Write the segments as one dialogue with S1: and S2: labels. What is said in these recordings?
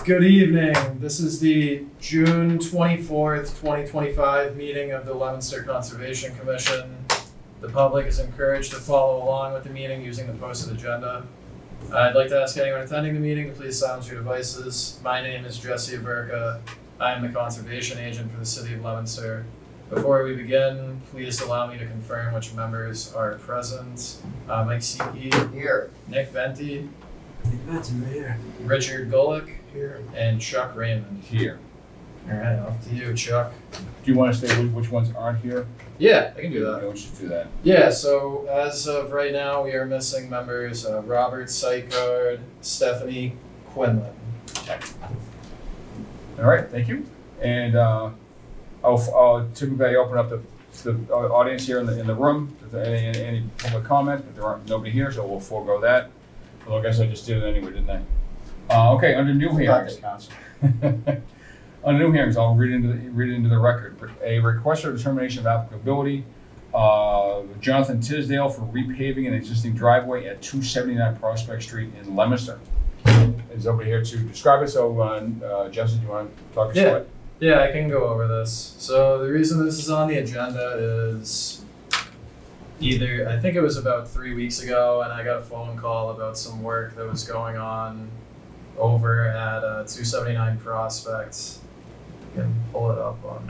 S1: Good evening. This is the June 24th, 2025 meeting of the Leominster Conservation Commission. The public is encouraged to follow along with the meeting using the posted agenda. I'd like to ask anyone attending the meeting to please silence your devices. My name is Jesse Averka. I am the conservation agent for the city of Leominster. Before we begin, please allow me to confirm which members are present. Mike Seeke.
S2: Here.
S1: Nick Venti.
S3: Right here.
S1: Richard Golick.
S3: Here.
S1: And Chuck Raymond.
S4: Here.
S1: All right, off to you, Chuck.
S4: Do you want to say which ones aren't here?
S1: Yeah, I can do that.
S4: Yeah, let's just do that.
S1: Yeah, so as of right now, we are missing members Robert Sykard, Stephanie Quinlan.
S4: All right, thank you. And I'll typically open up the audience here in the room. If there any public comment, but there aren't nobody here, so we'll forego that. Although I guess I just did it anyway, didn't I? Okay, under new hearings. On new hearings, I'll read it into the record. A request for determination of applicability. Jonathan Tisdale for repaving an existing driveway at 279 Prospect Street in Leominster. Is over here to describe it. So, Jesse, do you want to talk us through it?
S1: Yeah, I can go over this. So the reason this is on the agenda is I think it was about 3 weeks ago, and I got a phone call about some work that was going on over at 279 Prospect. You can pull it up on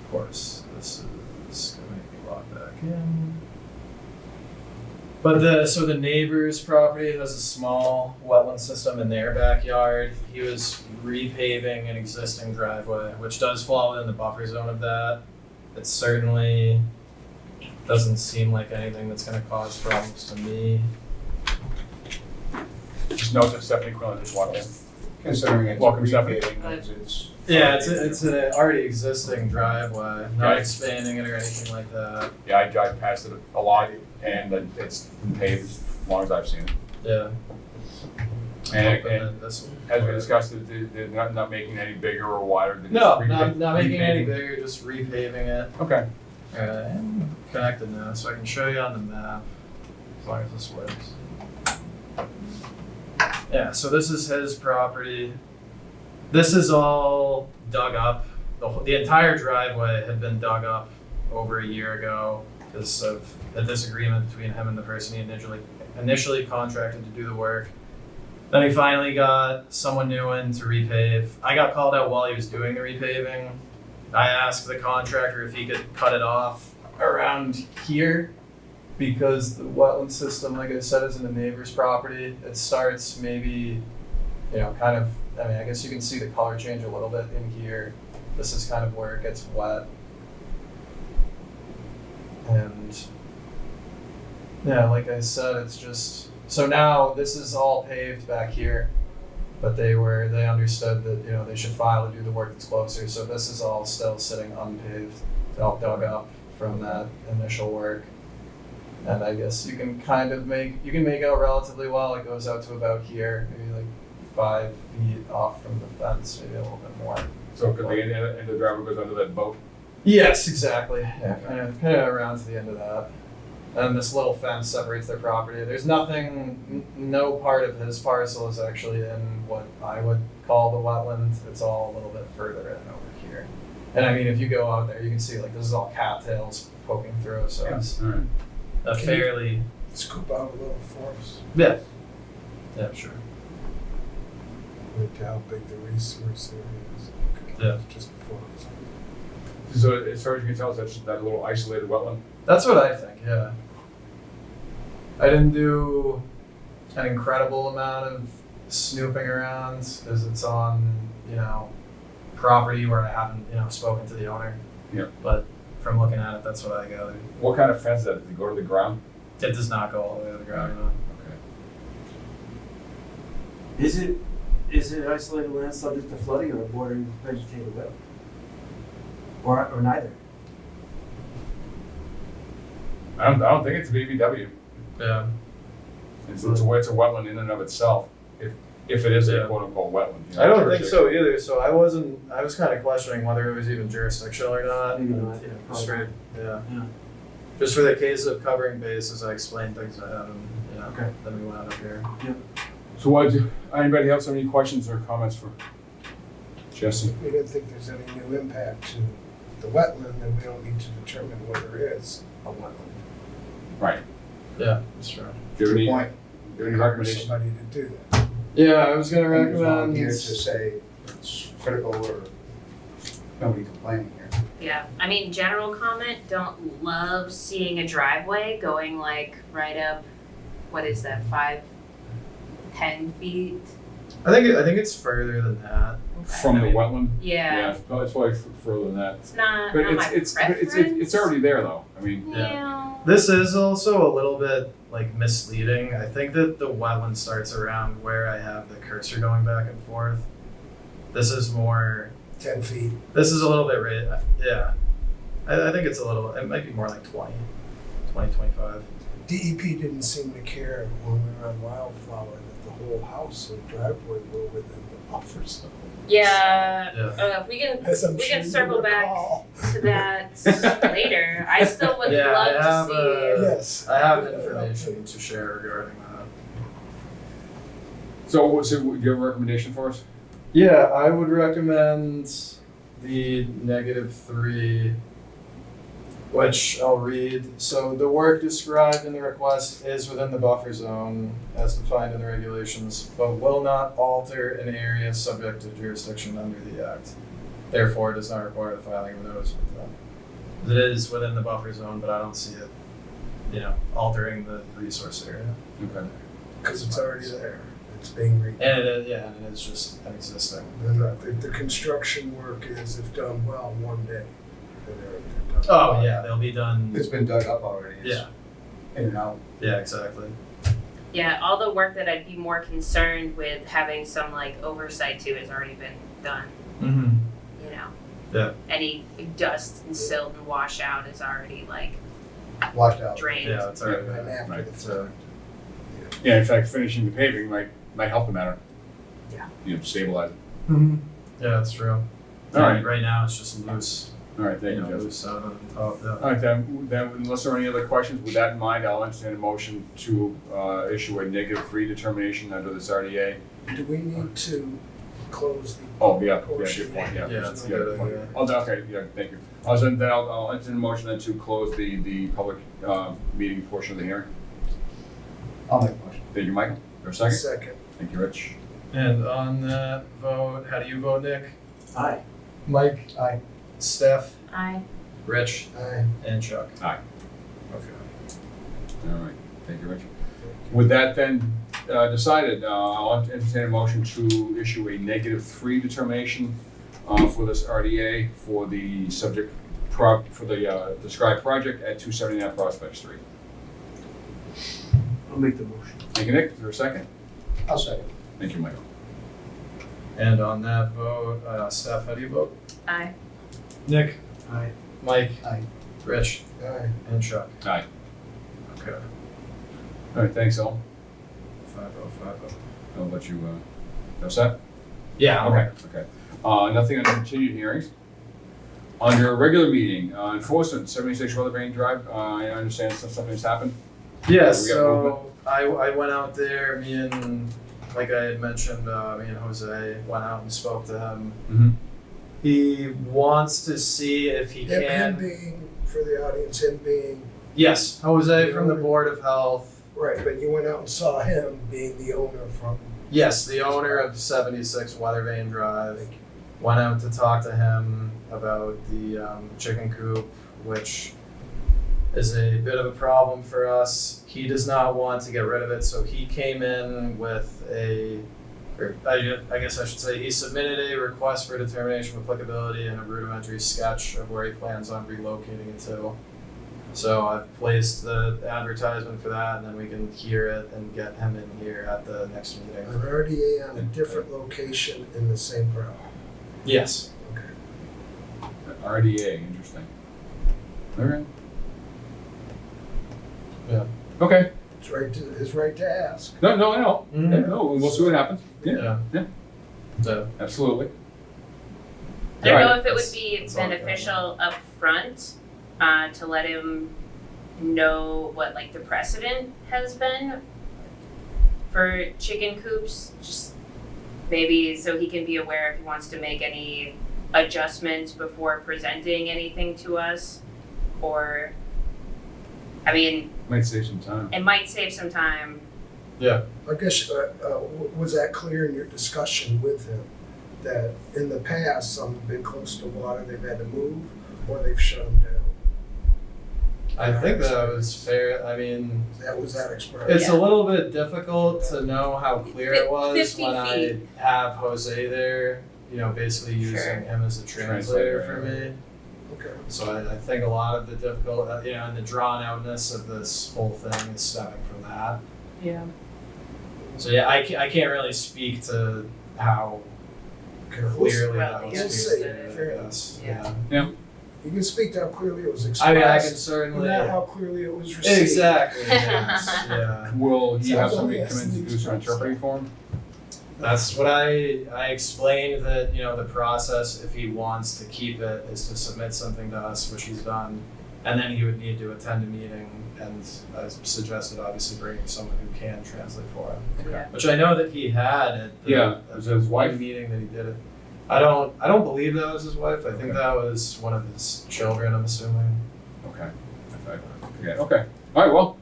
S1: of course, this is going to make me log back in. But the neighbor's property has a small wetland system in their backyard. He was repaving an existing driveway, which does fall within the buffer zone of that. It certainly doesn't seem like anything that's going to cause problems to me.
S4: Just note that Stephanie Quinlan just walked in.
S2: Considering it's
S4: Welcome,
S2: repaving, it's
S1: It's an already existing driveway, not
S4: Okay.
S1: expanding it or anything like that.
S4: Yeah, I drive past it a lot, and it's been paved as long as I've seen it.
S1: Yeah.
S4: And
S1: This one.
S4: as we discussed, they're not making it any bigger or wider. They're
S1: No,
S4: just
S1: not making it any
S4: repaving.
S1: bigger, just repaving it.
S4: Okay.
S1: Alright, I'm connected now, so I can show you on the map, as long as this works. Yeah, so this is his property. This is all dug up. The entire driveway had been dug up over a year ago because of a disagreement between him and the person he initially contracted to do the work. Then he finally got someone new in to repave. I got called out while he was doing the repaving. I asked the contractor if he could cut it off around here because the wetland system, like I said, is in the neighbor's property. It starts maybe, I guess you can see the color change a little bit in here. This is kind of where it gets wet. And yeah, like I said, it's just, so now this is all paved back here, but they understood that, they should file to do the work that's closer. So this is all still sitting unpaved, all dug up from that initial work. And I guess you can make out relatively well. It goes out to about here, maybe like 5 feet off from the fence, maybe a little bit more.
S4: So could the end of the driveway goes under that boat?
S1: Yes, exactly. Yeah, kind of around to the end of that. And this little fence separates their property. There's no part of his parcel is actually in what I would call the wetland. It's all a little bit further in over here. And I mean, if you go out there, you can see this is all cattails poking through. So it's
S4: All right.
S1: a fairly
S3: Scoop out a little forest.
S1: yeah, sure.
S3: Look how big the resource area is.
S1: Yeah.
S3: Just before it's.
S4: So as far as you can tell, that's that little isolated wetland?
S1: That's what I think. Yeah. I didn't do an incredible amount of snooping around because it's on property where I haven't spoken to the owner.
S4: Yeah.
S1: But from looking at it, that's what I gathered.
S4: What kind of fence is that? Does it go to the ground?
S1: It does not go all the way to the ground. No.
S4: Okay.
S5: Is it isolated land subject to flooding or bordering vegetated wetland? Or neither?
S4: I don't think it's BVW.
S1: Yeah.
S4: It's a wetland in and of itself. If it is
S1: Yeah.
S4: a quote unquote wetland.
S1: I don't think so either. So I was kind of questioning whether it was even jurisdictional or not.
S5: Maybe not, yeah,
S1: Just for,
S5: Yeah.
S1: just for the case of covering bases, I explained things to him, and
S5: Okay.
S1: then we went up here.
S5: Yep.
S4: So what, anybody else have any questions or comments for Jesse?
S3: We don't think there's any new impact to the wetland, then we don't need to determine whether there is a wetland.
S4: Right.
S1: Yeah, that's true.
S4: Do you have any,
S2: Point.
S4: do you have any
S3: Hire
S4: recommendations?
S3: somebody to do that.
S1: Yeah, I was gonna
S2: Who's on
S1: recommend.
S2: here to say it's critical or nobody complaining here.
S6: Yeah, I mean, general comment, don't love seeing a driveway going like right up, what is that, 10 feet?
S1: I think it's further than that.
S4: From the wetland?
S6: Yeah,
S4: It's probably further than that.
S6: it's not
S4: But
S6: my
S4: it's
S6: preference.
S4: already there though. I mean,
S6: Yeah.
S1: This is also a little bit like misleading. I think that the wetland starts around where I have the cursor going back and forth. This is more.
S3: 10 feet.
S1: This is a little bit right. Yeah, I think it's a little. It might be more like 20, 25.
S3: DEP didn't seem to care when we were on Wildflower that the whole house and driveway were within the buffer zone.
S6: Yeah,
S1: Yeah.
S6: we can
S3: As I'm
S6: we
S3: sure
S6: can
S3: you
S6: circle back
S3: recall.
S6: to that later. I still would
S1: Yeah, I
S6: love
S1: have
S6: to see.
S3: Yes.
S1: I have information to share regarding that.
S4: so do you have a recommendation for us?
S1: Yeah, I would recommend the -3, which I'll read. So the work described in the request is within the buffer zone as defined in the regulations, but will not alter an area subject to jurisdiction under the Act. Therefore, it does not require the filing of a notice with them. It is within the buffer zone, but I don't see it, altering the resource area.
S4: Okay.
S3: Because it's already there. It's being re.
S1: And it is, yeah, and it is just an existing.
S3: And the construction work is, if done well, one day. Then they're done.
S1: Oh, yeah, they'll be done.
S2: It's been dug up already. It's
S1: Yeah,
S2: in and out.
S1: yeah, exactly.
S6: Yeah, all the work that I'd be more concerned with having some like oversight to has already been done.
S1: Mm-hmm.
S6: You know.
S1: Yeah.
S6: Any dust and silt and washout is already like
S2: Washed out.
S6: drained.
S1: Yeah, it's already
S3: And after
S4: Right,
S3: the
S1: so-
S3: fact.
S4: Yeah, in fact, finishing the paving might help the matter.
S6: Yeah.
S4: Stabilize it.
S1: Mm-hmm. Yeah, that's true.
S4: All right.
S1: Right now, it's just loose.
S4: All right, thank you, Jesse.
S1: Loose out on top. Yeah.
S4: All right, then, unless there are any other questions, with that in mind, I'll entertain a motion to issue a -3 determination under this RDA.
S3: Do we need to close the?
S4: Oh, yeah,
S3: portion?
S4: good point, yeah.
S1: Yeah, that's a
S4: Yeah,
S1: good
S4: good point.
S1: idea.
S4: Oh, okay, yeah, thank you. I'll entertain a motion then to close the public meeting portion of the hearing.
S2: I'll make a motion.
S4: Thank you, Michael. Your second?
S3: Second.
S4: Thank you, Rich.
S1: And on that vote, how do you vote, Nick?
S5: Aye.
S1: Mike?
S3: Aye.
S1: Steph?
S6: I
S1: Rich?
S3: Aye.
S1: And Chuck?
S4: Aye.
S1: Okay.
S4: All right, thank you, Rich. With that then decided, I'll entertain a motion to issue a -3 determination for this RDA for the subject for the described project at 279 Prospect Street.
S5: I'll make the motion.
S4: Thank you, Nick. Is there a second?
S2: I'll second.
S4: Thank you, Michael.
S1: And on that vote, Steph, how do you vote?
S6: I
S1: Nick?
S5: Aye.
S1: Mike?
S2: Aye.
S1: Rich?
S3: Aye.
S1: And Chuck?
S4: Aye.
S1: Okay.
S4: All right, thanks, all.
S1: 5050.
S4: I'll let you, no set?
S1: Yeah,
S4: Okay. Nothing on continued hearings. Under a regular meeting, enforcement, 76 Weathervane Drive, I understand something's happened.
S1: Yeah,
S4: We got
S1: so I went out there, like I had mentioned, me and Jose went out and spoke to him.
S4: Mm-hmm.
S1: He wants to see if he
S3: Him
S1: can.
S3: being, for the audience, him being,
S1: Yes, Jose from the Board of Health.
S3: right, but you went out and saw him being the owner from.
S1: Yes, the owner of 76 Weathervane Drive. Went out to talk to him about the chicken coop, which is a bit of a problem for us. He does not want to get rid of it, so he came in with I guess I should say, he submitted a request for determination of applicability and a rudimentary sketch of where he plans on relocating it to. So I've placed the advertisement for that, and then we can hear it and get him in here at the next meeting.
S3: An RDA on a different location in the same property.
S1: Yes.
S3: Okay.
S4: RDA, interesting. All right.
S1: Yeah.
S4: Okay.
S3: It's right to, his right to ask.
S4: No, I know.
S1: Mhm.
S4: Yeah, no, we'll see what happens. Yeah,
S1: Yeah. So,
S4: absolutely.
S6: I don't know
S4: Alright.
S6: if it would be
S1: That's all
S6: beneficial up front to let him know what like the precedent has been for chicken coops, just maybe so he can be aware if he wants to make any adjustments before presenting anything to us, or, I mean,
S4: Might save some time.
S6: it might save some time.
S1: Yeah.
S3: I guess, was that clear in your discussion with him? That in the past, some have been close to water, they've had to move, or they've shut them down?
S1: I think that was fair. I mean,
S3: Was that expressed?
S1: it's
S6: Yeah.
S1: a little bit difficult to know how clear it was
S6: 50
S1: when
S6: feet.
S1: I have Jose there, basically using
S6: Sure.
S1: him as a translator for me.
S3: Okay.
S1: So I think a lot of the difficult, and the drawn outness of this whole thing is stemming from that.
S6: Yeah.
S1: So yeah, I can't really speak to how clearly
S6: Well,
S1: that
S6: yeah,
S1: was
S3: say,
S1: stated,
S3: fair
S1: I guess.
S6: Yeah.
S1: Yeah.
S3: You can speak to how clearly it was
S1: I
S3: expressed.
S1: mean, I can
S3: But
S1: certainly.
S3: not how clearly it was received.
S1: Exactly, yes, yeah.
S4: Will he have
S3: Sounds
S4: somebody
S3: like
S4: come in to do some
S3: that's-
S4: interpreting for him?
S1: That's what I explained, that, the process, if he wants to keep it, is to submit something to us, which he's done. And then he would need to attend a meeting, and I suggested obviously bringing someone who can translate for him.
S6: Okay.
S1: Which I know that he had at the,
S4: Yeah,
S1: at
S4: was
S1: the
S4: it his wife?
S1: meeting that he did it. I don't believe that was his wife. I think
S4: Okay.
S1: that was one of his children, I'm assuming.
S4: Okay. I forget. Okay. All right, well,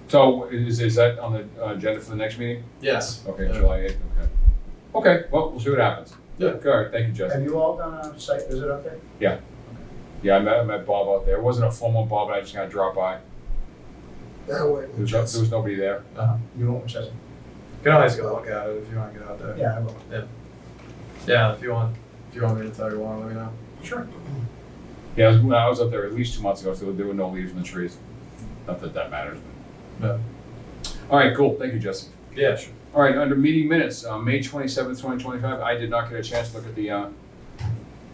S4: so is that on the agenda for the next meeting?
S1: Yes.
S4: Okay,
S1: Yeah.
S4: July 8th, okay. Okay, well, we'll see what happens.
S1: Yeah.
S4: All right, thank you, Justin.
S2: Have you all done a site visit up there?
S4: Yeah, I met Bob out there. It wasn't a formal Bob, but I just kind of dropped by.
S3: That went
S4: There was nobody there.
S2: You won't, Chester?
S1: You can always go look at it if you want to get out there.
S2: Yeah, I will.
S1: Yeah, if you want me to tell you one, let me know.
S2: Sure.
S4: Yeah, when I was up there at least 2 months ago, so there were no leaves in the trees. Not that that matters, but. All right, cool. Thank you, Justin.
S1: Yeah, sure.
S4: All right, under meeting minutes, May 27th, 2025, I did not get a chance to look at the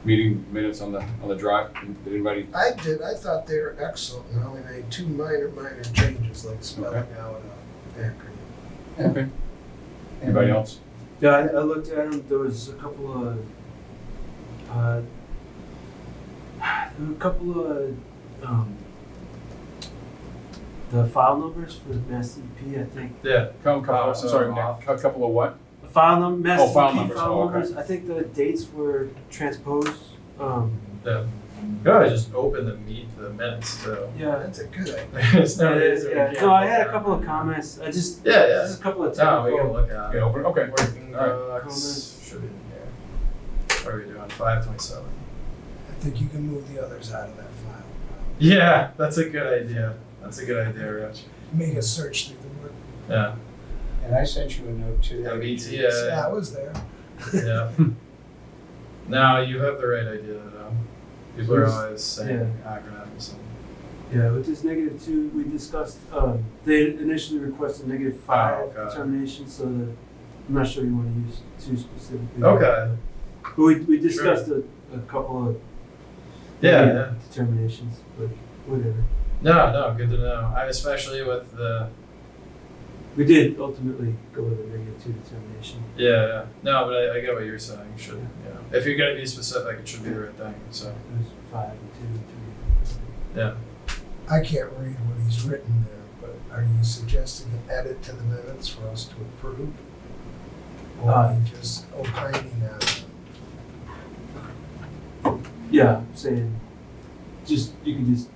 S4: meeting minutes on the drive. Did anybody?
S3: I did, I thought they were excellent, and I only made two minor changes, like spelling out an acronym.
S4: Okay. Anybody else?
S5: Yeah, I looked at them, there was a couple of, the file numbers for Mass DEP, I think.
S1: Yeah.
S4: I'm sorry,
S1: off.
S4: Nick, a couple of what?
S5: The file number, Mass
S4: Oh, file
S5: DEP
S4: numbers.
S5: file
S4: Oh, okay.
S5: numbers, I think the dates were transposed.
S1: Yeah. You could always just open the minutes too.
S5: Yeah.
S3: That's a good idea.
S1: There's no reason we
S5: Yeah,
S1: can't
S5: no, I
S1: look
S5: had
S1: at
S5: a couple of
S1: it.
S5: comments,
S1: Yeah.
S5: just a couple of
S1: No, we can
S5: technical.
S1: look at
S4: Yeah,
S1: it.
S4: open, okay.
S1: Working
S4: All right.
S1: docs
S5: Comments.
S1: should be in here. What are we doing? 527.
S3: I think you can move the others out of that file.
S1: Yeah, that's a good idea. That's a good idea, Rich.
S3: Make a search through the word.
S1: Yeah.
S2: And I sent you a note too.
S1: MBTA.
S3: Yeah, I was there.
S1: Yeah. No, you have the right idea though. People are always saying acronyms.
S5: Yeah, with this -2, we discussed, they initially requested -5
S1: Oh, okay.
S5: determination, so that, I'm not sure you want to use 2 specifically.
S1: Okay.
S5: But we discussed a couple of
S1: Yeah,
S5: negative
S1: yeah.
S5: determinations, but whatever.
S1: No, good to know. Especially with the
S5: We did ultimately go with a -2 determination.
S1: yeah. No, but I get what you're saying. You should, if you're gonna be specific, it should be the right thing. So
S5: It was 5 and 2 and 3.
S1: yeah.
S3: I can't read what he's written there, but are you suggesting an edit to the minutes for us to approve? Or are you just opining on it?
S5: Yeah, I'm saying, you can just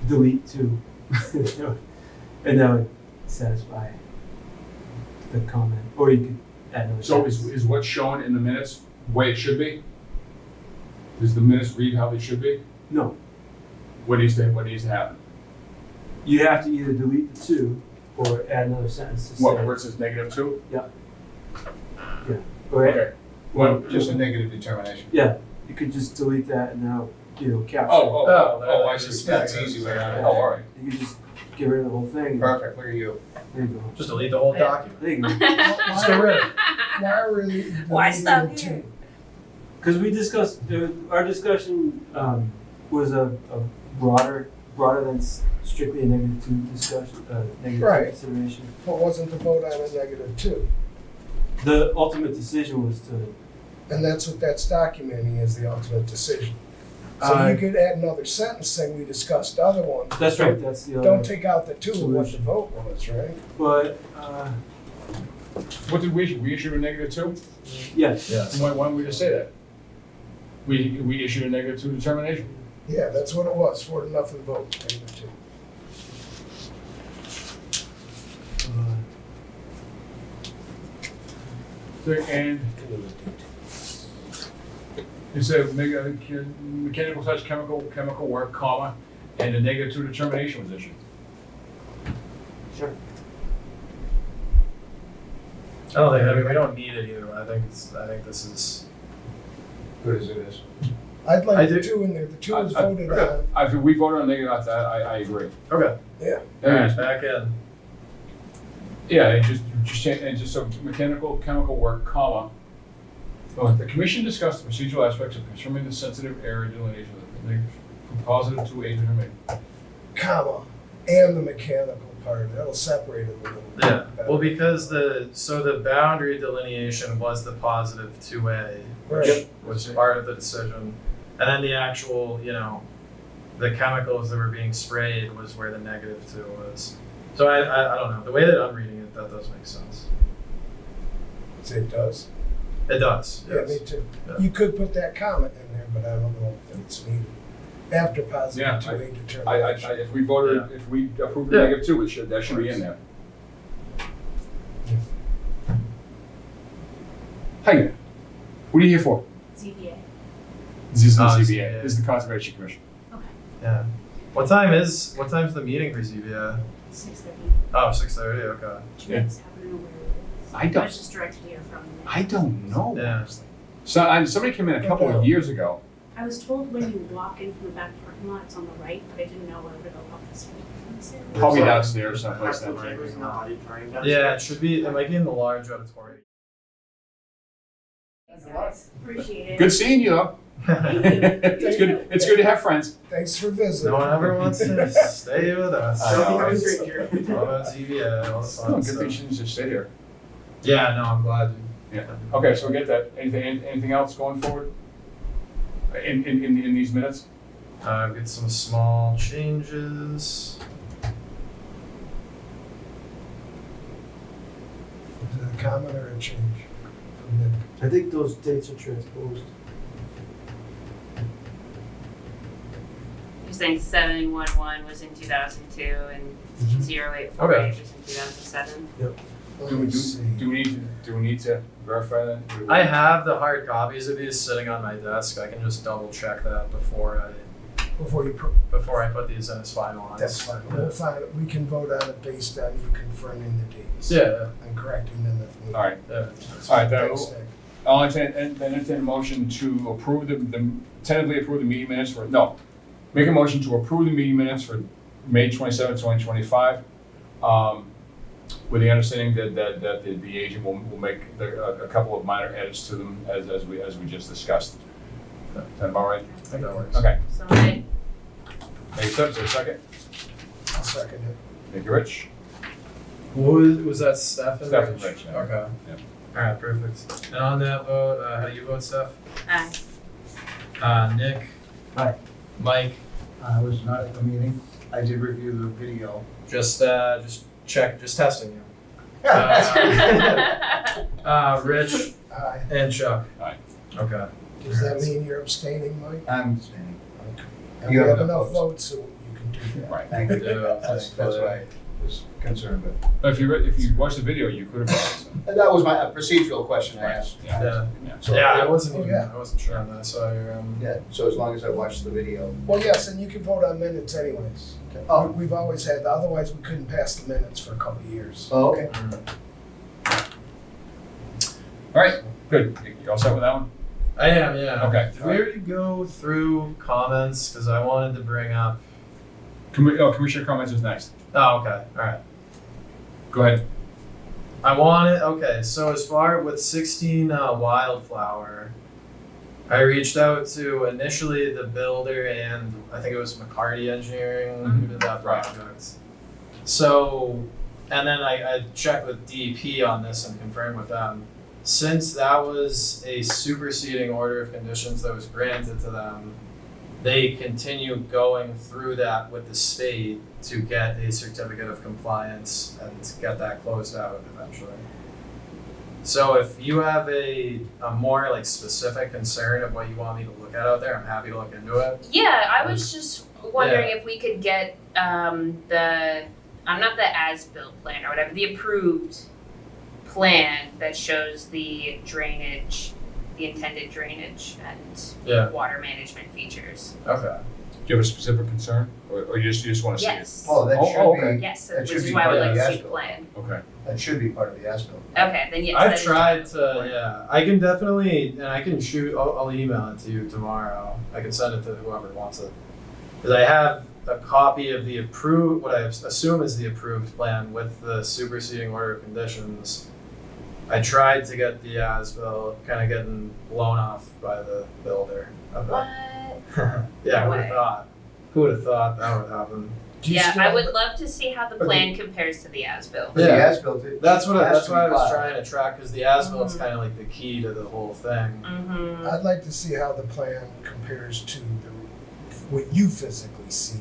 S5: delete 2, and that would satisfy the comment, or you could add another.
S4: So
S5: sentence.
S4: is what's shown in the minutes the way it should be? Does the minutes read how they should be?
S5: No,
S4: What needs to happen?
S5: you have to either delete the 2 or add another sentence to say.
S4: What, where it says -2?
S5: Or
S4: Okay. Well,
S2: Just a negative determination.
S5: Yeah, you could just delete that and now, capture.
S4: I see.
S2: That's easy way around it.
S4: Oh, all right.
S5: You could just get rid of the whole thing. and-
S2: Perfect, look at you.
S5: There you go.
S1: Just delete the whole
S6: Yeah.
S1: document.
S5: There you go.
S1: Just get rid of it.
S3: Why really?
S6: Why stop
S3: the
S6: here?
S3: two?
S5: Because we discussed, our discussion was a broader than strictly a -2 discussion, -2
S3: Right.
S5: consideration.
S3: What wasn't the vote on a -2?
S5: The ultimate decision was to,
S3: And that's what that's documenting is the ultimate decision. So you could add another sentence saying we discussed other ones.
S5: That's right, that's the other.
S3: Don't take out the two of what the
S5: Solution.
S3: vote was, right?
S5: But,
S4: What did we issue? We issued a -2?
S5: yes.
S1: Yes.
S4: Why don't we just say that? We issued a -2 determination.
S3: Yeah, that's what it was, 4-0 vote, -2.
S4: And it said mechanical such chemical work, comma, and a -2 determination was issued.
S5: Sure.
S1: I don't think, I mean, we don't need it either way. I think this is,
S2: Good as it is.
S3: I'd
S1: I
S3: like the
S1: do-
S3: two in there, the two was voted on.
S4: If we voted on negative, I agree.
S1: okay.
S3: Yeah.
S1: Alright, back in.
S4: Yeah, and just so mechanical, chemical work, comma. Oh, the commission discussed the procedural aspects of confirming the sensitive area delineation from positive to a determination.
S3: Comma, and the mechanical part, that'll separate it a little bit.
S1: Yeah,
S3: better.
S1: well, because the boundary delineation was the positive 2A, which
S3: Right.
S1: was part of the decision. And then the actual, the chemicals that were being sprayed was where the -2 was. So I don't know, the way that I'm reading it, that does make sense.
S3: Say it does.
S1: It does,
S3: Yeah,
S1: yes.
S3: me too.
S1: Yeah.
S3: You could put that comment in there, but I don't know if it's needed. After
S4: Yeah,
S3: positive 2A determination.
S4: If we voted, if we approved
S1: Yeah.
S4: -2, that should be in there. Hi, what are you here for?
S7: ZBA.
S4: This is the
S1: Oh,
S4: ZBA,
S1: ZBA.
S4: this is the Conservation Commission.
S1: Yeah. What time's the meeting for ZBA?
S7: 6:30.
S1: Oh, 6:30, okay.
S7: Do you guys happen to know where it is?
S4: I don't-
S7: I was just directed here from.
S4: I don't know,
S1: Yeah.
S4: honestly. So, somebody came in a couple of years ago.
S7: I was told when you walk in from the back parking lot, it's on the right, but I didn't know where to go up this way.
S4: Probably downstairs someplace then.
S1: Yeah, it should be, it might be in the large auditorium.
S7: Thanks, guys. Appreciate it.
S4: Good seeing you though.
S7: Thank you.
S4: It's good to have friends.
S3: Thanks for visiting.
S1: No one ever wants to stay with us.
S4: I know,
S1: All
S4: right?
S1: about ZBA, all the
S4: Oh,
S1: fun
S4: good
S1: stuff.
S4: thing she didn't just sit here.
S1: Yeah, no, I'm glad you.
S4: Yeah. Okay, so we get that. Anything else going forward? In these minutes?
S1: I've got some small changes.
S3: Is it a comment or a change from Nick?
S5: I think those dates are transposed.
S6: You're saying 711 was in 2002 and 0848 was in 2007?
S3: Let me see.
S4: Do we need to verify that?
S1: I have the hard copies of these sitting on my desk. I can just double check that before
S3: Before you,
S1: I put these in as finalized.
S3: that's fine.
S1: Yeah.
S3: We'll find it. We can vote on it based on you confirming the dates.
S1: Yeah,
S3: And correcting them if needed.
S4: All right.
S1: yeah.
S4: All right, then
S3: Thanks, Nick.
S4: I'll entertain a motion to approve tentatively approve the meeting minutes make a motion to approve the meeting minutes for May 27, 2025. With the understanding that the agent will make a couple of minor edits to them as we just discussed. Is that about right?
S1: I think that works.
S4: Okay.
S6: So I,
S4: Makes sense, a second.
S3: I'll second it.
S4: Thank you, Rich.
S1: Was that Steph and
S4: Steph and
S1: Rich?
S4: Rich, yeah.
S1: Okay.
S4: Yeah.
S1: All right, perfect. And on that vote, how do you vote, Steph?
S6: aye.
S1: Nick?
S2: Aye.
S1: Mike?
S2: I was not at the meeting. I did review the video.
S1: Just testing you. Rich
S3: Aye.
S1: and Chuck?
S4: Aye.
S1: Okay.
S3: Does that mean you're abstaining, Mike?
S2: I'm standing.
S3: And we
S2: You have
S3: have
S2: enough
S3: enough votes, so you can do that.
S4: Right.
S2: Thank you.
S1: Yeah,
S2: That's what I was concerned with.
S4: If you watched the video, you could have voted.
S2: And that was my procedural question I asked.
S4: Yeah.
S1: Yeah.
S2: So-
S1: Yeah, I wasn't
S3: Oh,
S1: even,
S3: yeah.
S1: I wasn't sure on that, so you're,
S2: Yeah, so as long as I watched the video.
S3: Well, yes, and you can vote on minutes anyways.
S2: Oh,
S3: We've always had, otherwise we couldn't pass the minutes for a couple of years.
S2: oh, okay.
S4: All right, good. You all set with that one?
S1: I am, yeah.
S4: Okay.
S1: Did we already go through comments? Because I wanted to bring up.
S4: Commissioner comments is next.
S1: Oh, okay. All right.
S4: Go ahead.
S1: Okay, so as far with 16 Wildflower, I reached out to initially the builder and I think it was McCarty Engineering who did that
S4: Right.
S1: project. So, and then I checked with DEP on this and confirmed with them. Since that was a superseding order of conditions that was granted to them, they continue going through that with the state to get a certificate of compliance and get that closed out eventually. So if you have a more like specific concern of what you want me to look at out there, I'm happy to look into it.
S6: Yeah, I was just wondering if we could get not the as-built plan or whatever, the approved plan that shows the drainage, the intended drainage and water management features.
S1: Okay.
S4: Do you have a specific concern, or you just want to see it?
S6: Yes.
S2: Oh, that
S4: okay.
S2: should
S6: Yes,
S2: that
S6: which
S2: should
S6: is
S2: be
S6: why I
S2: part
S6: would
S2: of
S6: like
S2: the
S6: to see the
S2: as-built.
S6: plan.
S4: Okay.
S2: that should be part of the as-built.
S6: Okay, then yes. that
S1: I've
S6: is
S1: tried
S6: part of the
S1: to, I can definitely, and I can shoot, I'll email it to you tomorrow. I can send it to whoever wants it. Because I have a copy of the approved, what I assume is the approved plan with the superseding order of conditions. I tried to get the as-built, kind of getting blown off by the builder of
S6: What?
S1: it. Yeah,
S6: No
S1: who would
S6: way.
S1: have thought? Who would have thought that would happen?
S3: Do you
S6: Yeah,
S3: still-
S6: I would love to see how the
S2: But
S6: plan compares to the as-built.
S2: But the
S1: Yeah.
S2: as-built, it
S1: That's what
S2: has
S1: that's
S2: to
S1: why I
S2: be
S1: was
S2: filed.
S1: trying to track, because the as-bilt's
S6: Mhm.
S1: kind of like the key to the whole thing.
S6: Mm-hmm.
S3: I'd like to see how the plan compares to what you physically see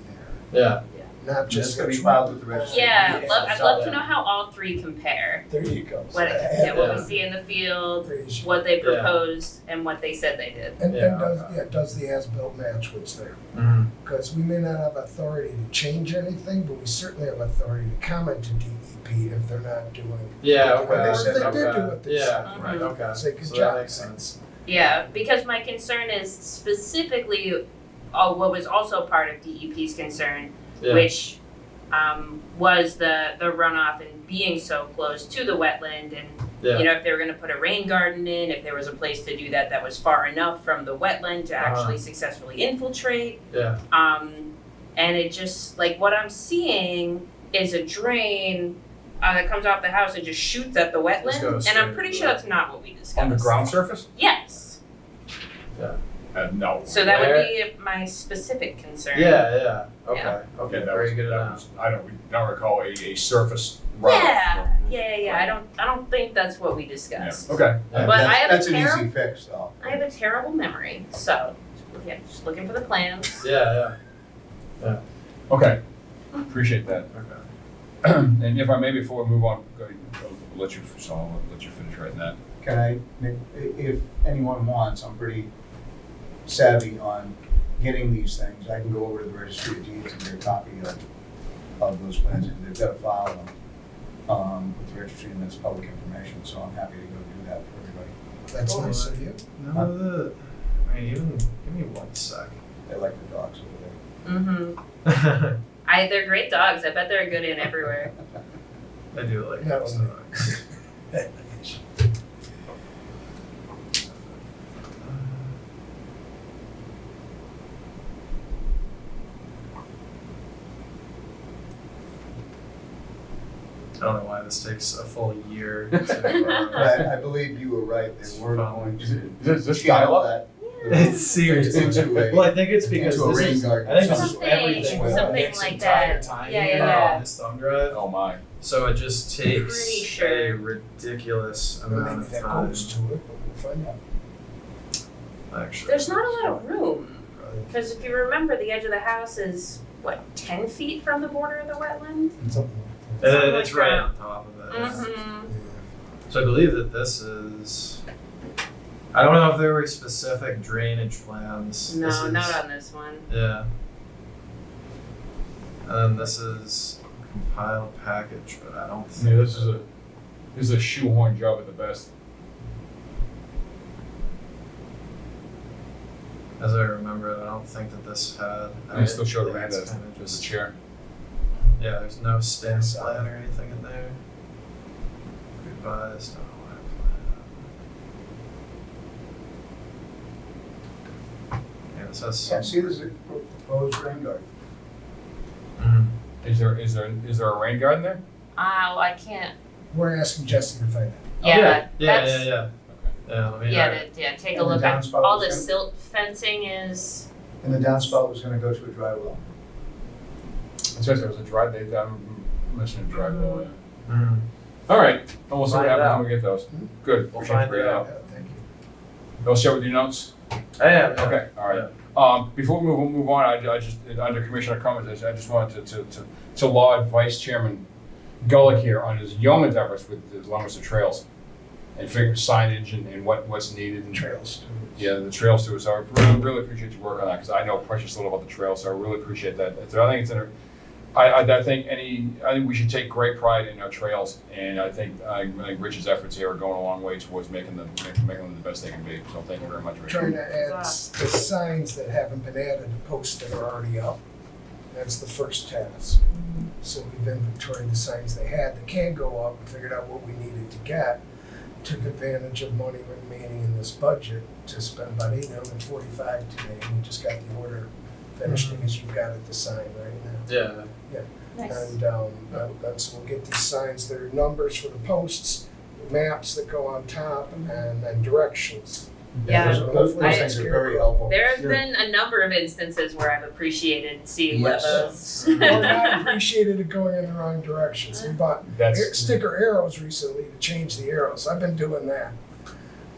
S3: there,
S1: Yeah.
S3: not
S2: It's
S3: just.
S2: gonna be
S3: what's
S2: filed
S3: written.
S2: with the registry.
S6: Yeah,
S1: Yeah,
S6: I'd love to
S1: yeah.
S6: know how all three compare.
S3: There you go.
S6: What we
S1: Yeah.
S6: see in the field,
S3: Praise you.
S6: what they
S1: Yeah.
S6: proposed, and what they said they did.
S3: And,
S1: Yeah,
S3: does the as-built match what's there?
S1: Mm-hmm.
S3: Because we may not have authority to change anything, but we certainly have authority to comment to DEP if they're not doing.
S1: Yeah,
S3: what
S1: okay.
S3: they said. They did
S1: Okay.
S3: do what they
S1: Yeah,
S3: said.
S6: Mhm.
S1: right, okay.
S3: Say good
S1: So
S3: job.
S1: that makes sense.
S6: Yeah, because my concern is specifically what was also part of DEP's concern,
S1: Yeah.
S6: which was the runoff and being so close to the wetland, and
S1: Yeah.
S6: you know, if they were going to put a rain garden in, if there was a place to do that was far enough from the wetland to actually successfully infiltrate.
S1: Yeah.
S6: And it just, like, what I'm seeing is a drain that comes off the house and just shoots at the
S1: Just
S6: wetland,
S1: goes
S6: and I'm
S1: straight
S6: pretty
S1: to
S6: sure
S1: the-
S6: that's not what we discussed.
S4: On the ground surface?
S6: Yes.
S4: No.
S6: So that
S1: Where-
S6: would be my specific concern.
S1: Yeah. Okay.
S6: Yeah.
S1: Okay.
S4: that
S1: Very
S4: was,
S1: good
S4: that
S1: enough.
S4: was, I don't recall a surface runoff.
S6: Yeah. I don't think that's what we discussed.
S4: Yeah. Okay.
S1: Yeah.
S6: But I have
S2: That's
S6: a
S2: an
S6: terrible,
S2: easy fix, though.
S6: I have a terrible memory, so yeah, just looking for the plans.
S1: Yeah.
S4: Okay. Appreciate that.
S1: Okay.
S4: And if I may, before we move on, I'll let you finish writing that.
S2: Can I, if anyone wants, I'm pretty savvy on getting these things. I can go over to the registry of deeds and get a copy of those plans, because they've got to file them with the registry, and that's public information, so I'm happy to go do that for everybody.
S3: That's nice of you.
S1: No, I mean, even give me 1 sec.
S2: They like the dogs over
S6: Mm-hmm. They're great dogs. I bet they're good in everywhere.
S1: I do like
S3: No.
S1: those dogs. I don't know why this takes a full year to
S2: But I believe you were right, they were going to
S4: Is this
S2: channel
S4: dial-up?
S2: that.
S1: It's serious.
S2: Into a-
S1: Well, I think it's because
S2: into a
S1: this
S2: rain
S1: is,
S2: garden.
S1: I think this is
S6: Something-
S1: everything with
S6: something
S1: Nick's
S6: like
S1: entire
S6: that.
S1: time
S6: Yeah,
S1: here
S6: yeah.
S1: on this thumb drive.
S4: Oh my.
S1: So it just takes
S6: Pretty sure.
S1: a ridiculous amount
S3: Maybe
S1: of
S3: that
S1: time.
S3: goes to it, but we'll find out.
S1: Actually,
S6: There's not a lot of room, because if you remember, the edge of the house is, 10 feet from the border of the wetland?
S3: Something like
S1: And
S6: something
S1: it's
S6: like
S1: right
S6: that.
S1: on top of it.
S6: Mm-hmm.
S3: that.
S1: So I believe that this is. I don't know if there were specific drainage plans.
S6: No,
S1: This is-
S6: not on this one.
S1: Yeah. And then this is compiled package, but I don't think.
S4: Yeah, this is a shoehorn job at the best.
S1: As I remember it, I don't think that this had.
S4: And it still showed
S1: I think
S4: Amanda
S1: it's kinda
S4: as the
S1: just.
S4: chair.
S1: Yeah, there's no stamp
S3: Yes,
S1: plan or anything in there. Revised. Yeah, this has
S2: Yeah,
S1: some.
S2: see, there's a proposed rain garden.
S1: Mhm.
S4: Is there a rain garden there?
S6: Oh, I can't.
S3: We're asking Jesse to find out.
S6: Yeah,
S1: Yeah,
S6: that's,
S1: yeah. Yeah, let me.
S6: take a
S2: And the
S6: look at,
S2: downspout
S6: all
S2: was
S6: the
S2: gonna-
S6: silt fencing is,
S2: And the downspout was gonna go to a dry well.
S4: It says there was a dry, I'm missing a dry well, yeah.
S1: Mhm.
S4: All right, well, we'll see what
S1: Find
S4: happens
S1: out.
S4: when we get those.
S3: Hmm?
S4: Good.
S1: We'll
S4: Appreciate
S1: find
S4: it.
S1: it out.
S3: Yeah, thank you.
S4: You'll share with your notes?
S1: I am. Yeah.
S4: Okay, all right.
S1: Yeah.
S4: Before we move on, I just, under Commissioner comments, I just wanted to laud Vice Chairman Gullick here on his yeoman's efforts with the Leominster trails and figure signage and what's needed and
S3: Trails.
S4: yeah, the trails too. So I really appreciate your work on that because I know precious little about the trails, so I really appreciate that. So I think it's I think we should take great pride in our trails, and I think Rich's efforts here are going a long way towards making them the best they can be. So thank you very much, Rich.
S3: Trying to add the signs that haven't been added to posts that are already up. That's the first task. So we've inventoried the signs they had that can go up and figured out what we needed to get. Took advantage of money remaining in this budget to spend about $845 today. We just got the order finished because you've got it to sign right now.
S1: Yeah.
S6: Nice.
S3: And that's, we'll get these signs, there are numbers for the posts, maps that go on top, and then directions.
S6: Yeah.
S2: Those things are very helpful.
S6: There have been a number of instances where I've appreciated seeing what
S2: Yes.
S6: those.
S3: Or not appreciated it going in the wrong direction. So we bought sticker arrows recently to change the arrows. I've been doing that.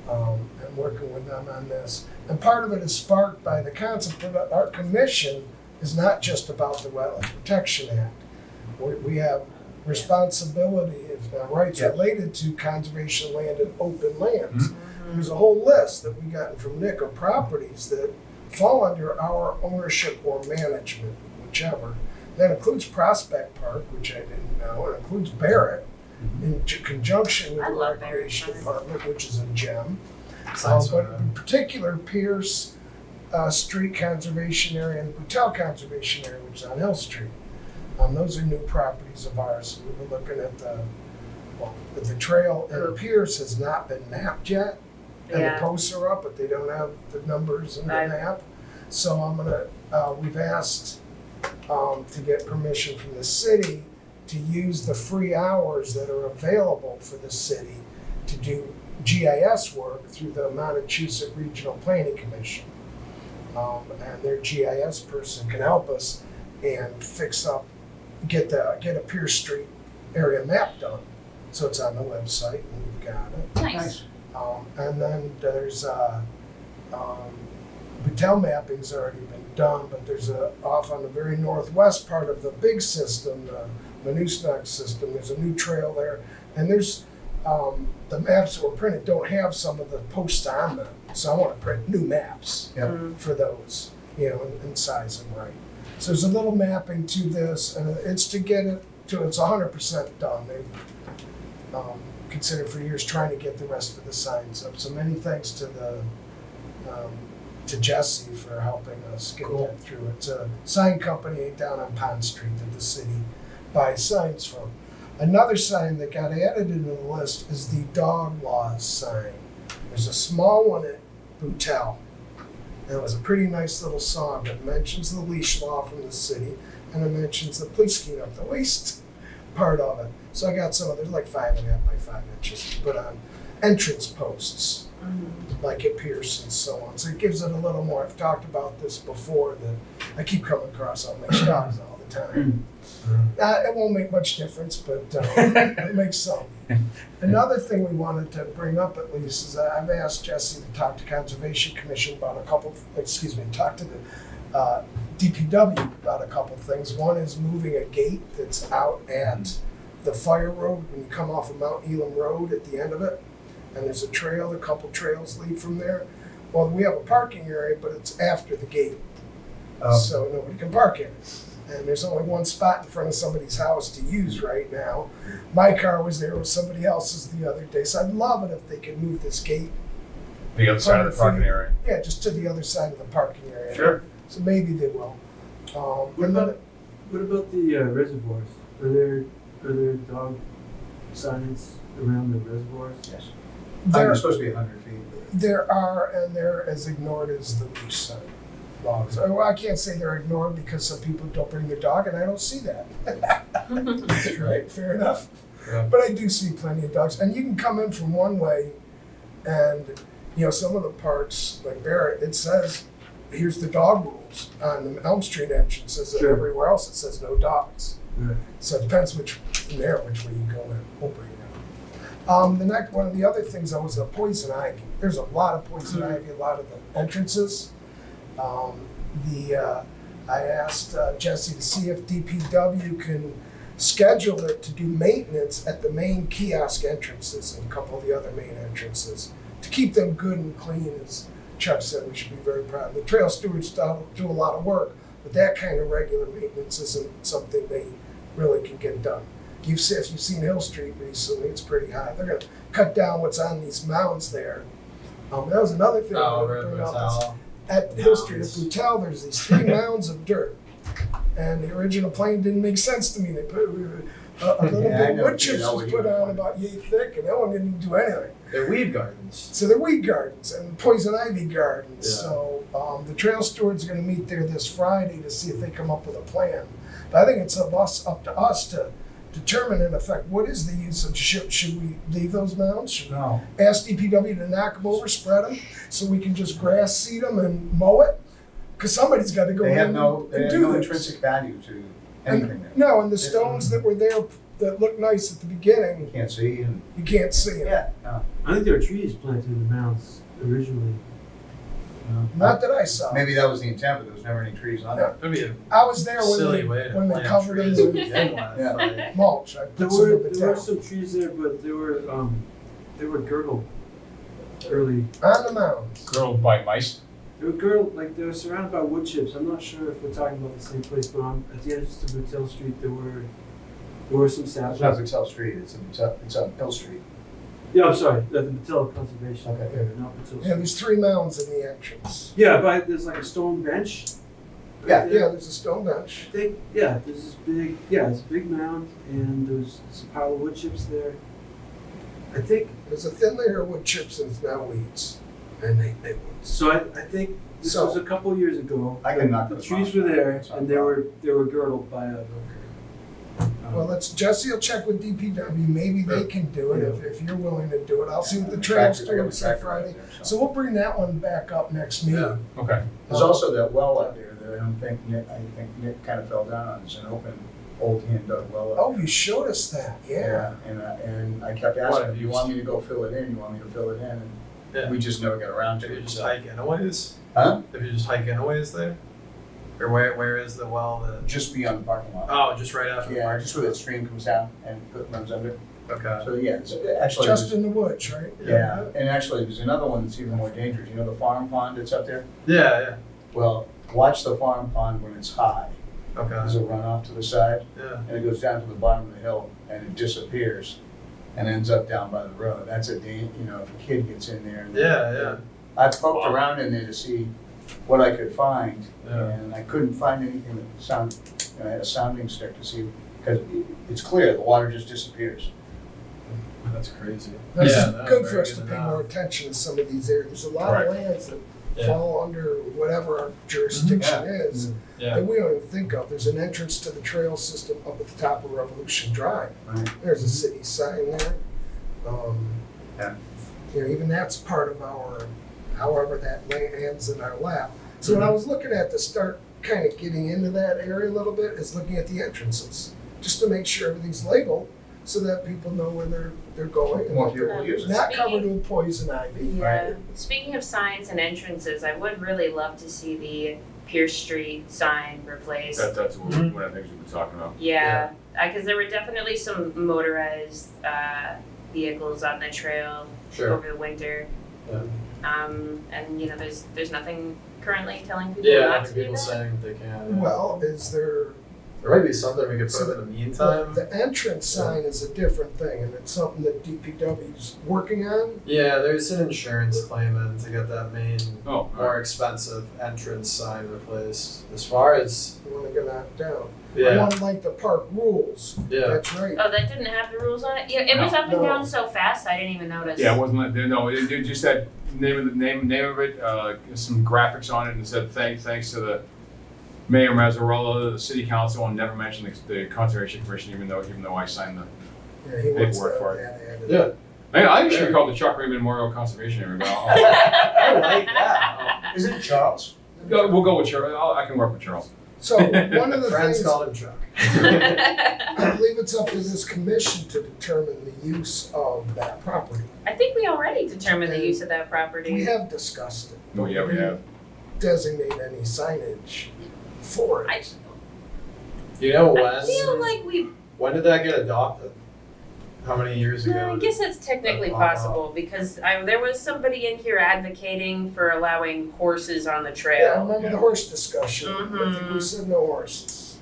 S3: And working with them on this. And part of it is sparked by the concept that our commission is not just about the Wetlands Protection Act. We have responsibility, if not rights,
S2: Yep.
S3: related to conservation land and open lands. There's a whole list that we gotten from Nick of properties that fall under our ownership or management, whichever. That includes Prospect Park, which I didn't know. It includes Barrett in conjunction with
S6: I
S3: the
S6: love Barrett
S3: Recreation
S6: Park.
S3: Department, which is a gem.
S1: Signs
S3: But
S1: are-
S3: in particular, Pierce Street Conservation Area and Boutel Conservation Area, which is on Hill Street. Those are new properties of ours. We were looking at the trail, and Pierce has not been mapped yet. And the
S6: Yeah.
S3: posts are up, but they don't have the numbers in the
S6: Right.
S3: map. So we've asked to get permission from the city to use the free hours that are available for the city to do GIS work through the Massachusetts Regional Planning Commission. And their GIS person can help us and get a Pierce Street area map done. So it's on the website and we've got it.
S6: Nice.
S3: And then there's Boutel mapping's already been done, but there's off on the very northwest part of the big system, the Manusnak system, there's a new trail there. And there's the maps that were printed don't have some of the posts on them. So I want to print new maps for those, and size them right. So there's a little mapping to this, and it's to get it to, it's 100% done. They've considered for years trying to get the rest of the signs up. So many thanks to to Jesse for helping us get that through. It's a sign company down on Pond Street that the city buys signs from. Another sign that got added into the list is the dog laws sign. There's a small one at Boutel. And it was a pretty nice little song that mentions the leash law from the city, and it mentions the police cleanup, the waste part of it. So I got some of, there's like 5.5 by 5 inches to put on entrance posts, like at Pierce and so on. So it gives it a little more. I've talked about this before, that I keep coming across unleashed dogs all the time. It won't make much difference, but it makes some. Another thing we wanted to bring up at least is that I've asked Jesse to talk to Conservation Commission about talk to the DPW about a couple things. One is moving a gate that's out at the fire road when you come off of Mount Elam Road at the end of it. And there's a couple trails lead from there. Well, we have a parking area, but it's after the gate. So nobody can park in it. And there's only one spot in front of somebody's house to use right now. My car was there with somebody else's the other day. So I'd love it if they could move this gate.
S4: The other side of the parking area.
S3: Yeah, just to the other side of the parking area.
S4: Sure.
S3: So maybe they will.
S5: What about the reservoirs? Are there dog signs around the reservoirs?
S2: Yes.
S3: There,
S2: They're supposed to be 100 feet.
S3: there are, and they're as ignored as the leash sign laws. Well, I can't say they're ignored because some people don't bring their dog, and I don't see that. Right, fair enough.
S1: Yeah.
S3: But I do see plenty of dogs, and you can come in from one way, and some of the parks like Barrett, it says, "Here's the dog rules." On the Elm Street entrance, it says
S5: Sure.
S3: everywhere else it says no dogs.
S5: Right.
S3: So it depends which way you go in. We'll bring it up. The next one of the other things though was the poison ivy. There's a lot of poison ivy, a lot of the entrances. I asked Jesse to see if DPW can schedule it to do maintenance at the main kiosk entrances and a couple of the other main entrances to keep them good and clean. As Chuck said, we should be very proud. The trail stewards do a lot of work, but that kind of regular maintenance isn't something they really can get done. If you've seen Hill Street recently, it's pretty high. They're going to cut down what's on these mounds there. That was another thing.
S1: Oh,
S3: I wanted to
S1: Red
S3: bring up is
S1: Hotel.
S3: at Hill Street, at
S1: Mounds.
S3: Boutel, there's these 3 mounds of dirt. And the original plan didn't make sense to me. They put a little
S2: Yeah, I
S3: bit of
S2: know.
S3: wood chips
S2: You know
S3: was
S2: what
S3: put
S2: you
S3: on
S2: want.
S3: about yay thick, and that one didn't do anything.
S1: They're weed gardens.
S3: So they're weed gardens and poison ivy gardens.
S1: Yeah.
S3: So the trail stewards are going to meet there this Friday to see if they come up with a plan. But I think it's up to us to determine, in effect, what is the use of, should we leave those mounds? Should we
S2: No,
S3: ask DPW to knock them over, spread them, so we can just grass seed them and mow it? Because somebody's got to go
S2: they
S3: in
S2: have
S3: and
S2: no
S3: do this.
S2: intrinsic value to anything there.
S3: No, and the stones that were there that looked nice at the beginning,
S2: You can't see and,
S3: you can't see them.
S2: yeah, no.
S5: I think there were trees planted in the mounds originally.
S3: Not that I saw.
S2: Maybe that was the intent, but there was never any trees on it.
S1: That'd be a
S3: I was there
S1: silly way to
S3: when they
S1: plant
S3: covered
S1: trees
S3: it
S1: to
S3: with
S1: begin with.
S2: Yeah.
S1: Like,
S3: mulch. I
S5: There
S3: put some
S5: were
S3: of it down.
S5: some trees there, but they were girdled early.
S3: On the mounds.
S4: Girdled by mice.
S5: They were girdled, like they were surrounded by wood chips. I'm not sure if we're talking about the same place, but at the entrance to Boutel Street there were some
S2: It's not
S5: saplings.
S2: Boutel Street, it's on Hill Street.
S5: Yeah, I'm sorry, the Boutel Conservation
S2: Okay.
S5: Area, not Boutel
S3: Yeah,
S5: Street.
S3: there's 3 mounds in the entrance.
S5: Yeah, but there's like a stone bench. right
S2: Yeah.
S5: there.
S3: Yeah, there's a stone bench.
S5: I think, yeah, there's this big, it's a big mound, and there's a pile of wood chips there. I think,
S3: There's a thin layer of wood chips and it's now weeds. And they would.
S5: so I think this
S3: So-
S5: was a couple years ago.
S2: I can knock
S5: The
S2: those
S5: trees
S2: off.
S5: were there,
S2: It's not
S5: and
S2: a
S5: they were girdled by a.
S3: Well, Jesse will check with DPW. Maybe they can do it if you're willing to do it. I'll see what the trail stewards say Friday. So we'll bring that one back up next meeting.
S1: Yeah.
S4: Okay.
S2: There's also that well up there that I think Nick kind of fell down on. It's an open, old hand dug well up
S3: Oh, you showed us that. Yeah.
S2: and I kept
S1: What,
S2: asking, do you want me to go fill it in? You want me to fill it in?
S1: Yeah.
S2: And we just never got around
S1: If
S2: to
S1: you
S2: it.
S1: just
S2: so-
S1: hike anyways,
S2: Huh?
S1: if you just hike anyways there, or where is the well that?
S2: Just beyond the parking lot.
S1: Oh, just right after the
S2: Yeah,
S1: park.
S2: just where that stream comes down and runs under.
S1: Okay.
S2: So yeah, it's actually.
S3: Just in the woods, right?
S2: Yeah, and actually, there's another one that's even more dangerous. You know the farm pond that's up there?
S1: Yeah,
S2: Well, watch the farm pond when it's high.
S1: yeah.
S2: There's
S1: Okay.
S2: a runoff to the side,
S1: Yeah.
S2: and it goes down to the bottom of the hill, and it disappears, and ends up down by the road. That's a if a kid gets in there. And
S1: Yeah.
S2: I poked around in there to see what I could find,
S1: Yeah.
S2: and I couldn't find anything that sounded. I had a sounding stick to see, because it's clear the water just disappears.
S1: That's crazy.
S3: This
S1: Yeah,
S3: is
S1: no,
S3: good
S1: very
S3: for us to
S1: good
S3: pay
S1: know.
S3: more attention to some of these areas. There's a lot of lands that
S1: Yeah.
S3: fall under whatever our jurisdiction is
S1: Yeah.
S3: that we don't even think of. There's an entrance to the trail system up at the top of Revolution Drive.
S2: Right.
S3: There's a city sign there.
S2: Yeah.
S3: Even that's part of our, however that lands in our lap. So what I was looking at to start kind of getting into that area a little bit is looking at the entrances, just to make sure everything's labeled so that people know where they're going. and
S2: More
S3: that they're
S2: people use it.
S3: not covered with poison ivy.
S6: Yeah. Speaking of signs and entrances, I would really love to see the Pierce Street sign replaced.
S4: That's one of the things we've been talking about.
S6: Yeah, because there were definitely some motorized vehicles on the trail
S1: Sure.
S6: over the winter.
S1: Yeah.
S6: And there's nothing currently telling people
S1: Yeah,
S6: not
S1: I
S6: to
S1: think
S6: do
S1: people
S6: that.
S1: saying they can. Yeah.
S3: Well, is there,
S1: There might be something we could
S3: So
S1: put in the meantime.
S3: the entrance sign is a different thing, and it's something that DPW's working on.
S1: Yeah, there's an insurance claim in to get that main,
S4: Oh,
S1: more expensive entrance sign replaced. As far as,
S3: I want to get knocked down. I
S1: yeah,
S3: want like the park rules.
S1: yeah.
S3: That's right.
S6: Oh, that didn't have the rules on it. Yeah, it was up and
S3: No.
S6: down so fast I didn't even notice.
S4: yeah, it wasn't like, no, it just said name of it, some graphics on it, and it said thanks to the Mayor Mazzarella, the City Council, and never mentioned the Conservation Commission, even though I signed the.
S3: Yeah, he wants
S4: Paperwork for
S3: that added.
S1: Yeah.
S4: I should call it the Chuck Raymond Memorial Conservation Area, but
S1: I like that.
S2: Is it Charles?
S4: we'll go with Charles. I can work with Charles.
S3: So one of the
S1: Friends
S3: things,
S1: called him Chuck.
S3: I believe it's up to this commission to determine the use of that property.
S6: I think we already determined the use of that property.
S3: We have discussed it.
S4: Oh, yeah, we have.
S3: designate any signage for
S6: I,
S3: it.
S1: You know
S6: I feel like
S1: when did that get adopted? How many years ago?
S6: I guess that's technically possible because there was somebody in here advocating for allowing horses on the
S3: Yeah, I
S6: trail.
S3: remember the horse discussion. I think we
S6: Mhm.
S3: said no horses.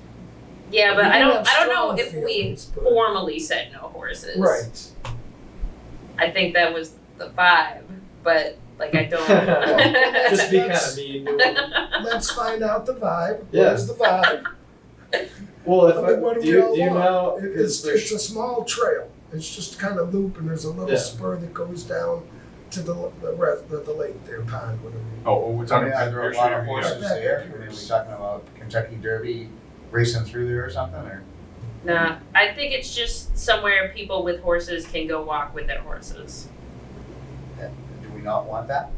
S6: Yeah, but
S3: We
S6: I
S3: do
S6: don't
S3: have
S6: know
S3: strong
S6: if we
S3: feelings, but-
S6: formally said no horses.
S3: Right.
S6: I think that was the vibe, but like I don't.
S1: Just be kind
S3: That's-
S1: of mean to him.
S3: Let's find out the vibe.
S1: Yeah.
S3: What is the vibe?
S1: Well, if
S3: I mean, what
S1: do
S3: we
S1: you
S3: all want?
S1: know?
S3: It's a small trail. It's just kind of loop, and there's a little
S1: Yeah.
S3: spur that goes down to the lake there, pond, whatever.
S4: Oh, we're
S2: I
S4: talking
S2: mean, are there a lot of horses
S3: Yeah.
S2: there? I mean, are we talking about Kentucky Derby racing through there or something, or?
S6: Nah, I think it's just somewhere people with horses can go walk with their horses.
S2: Do we not want that?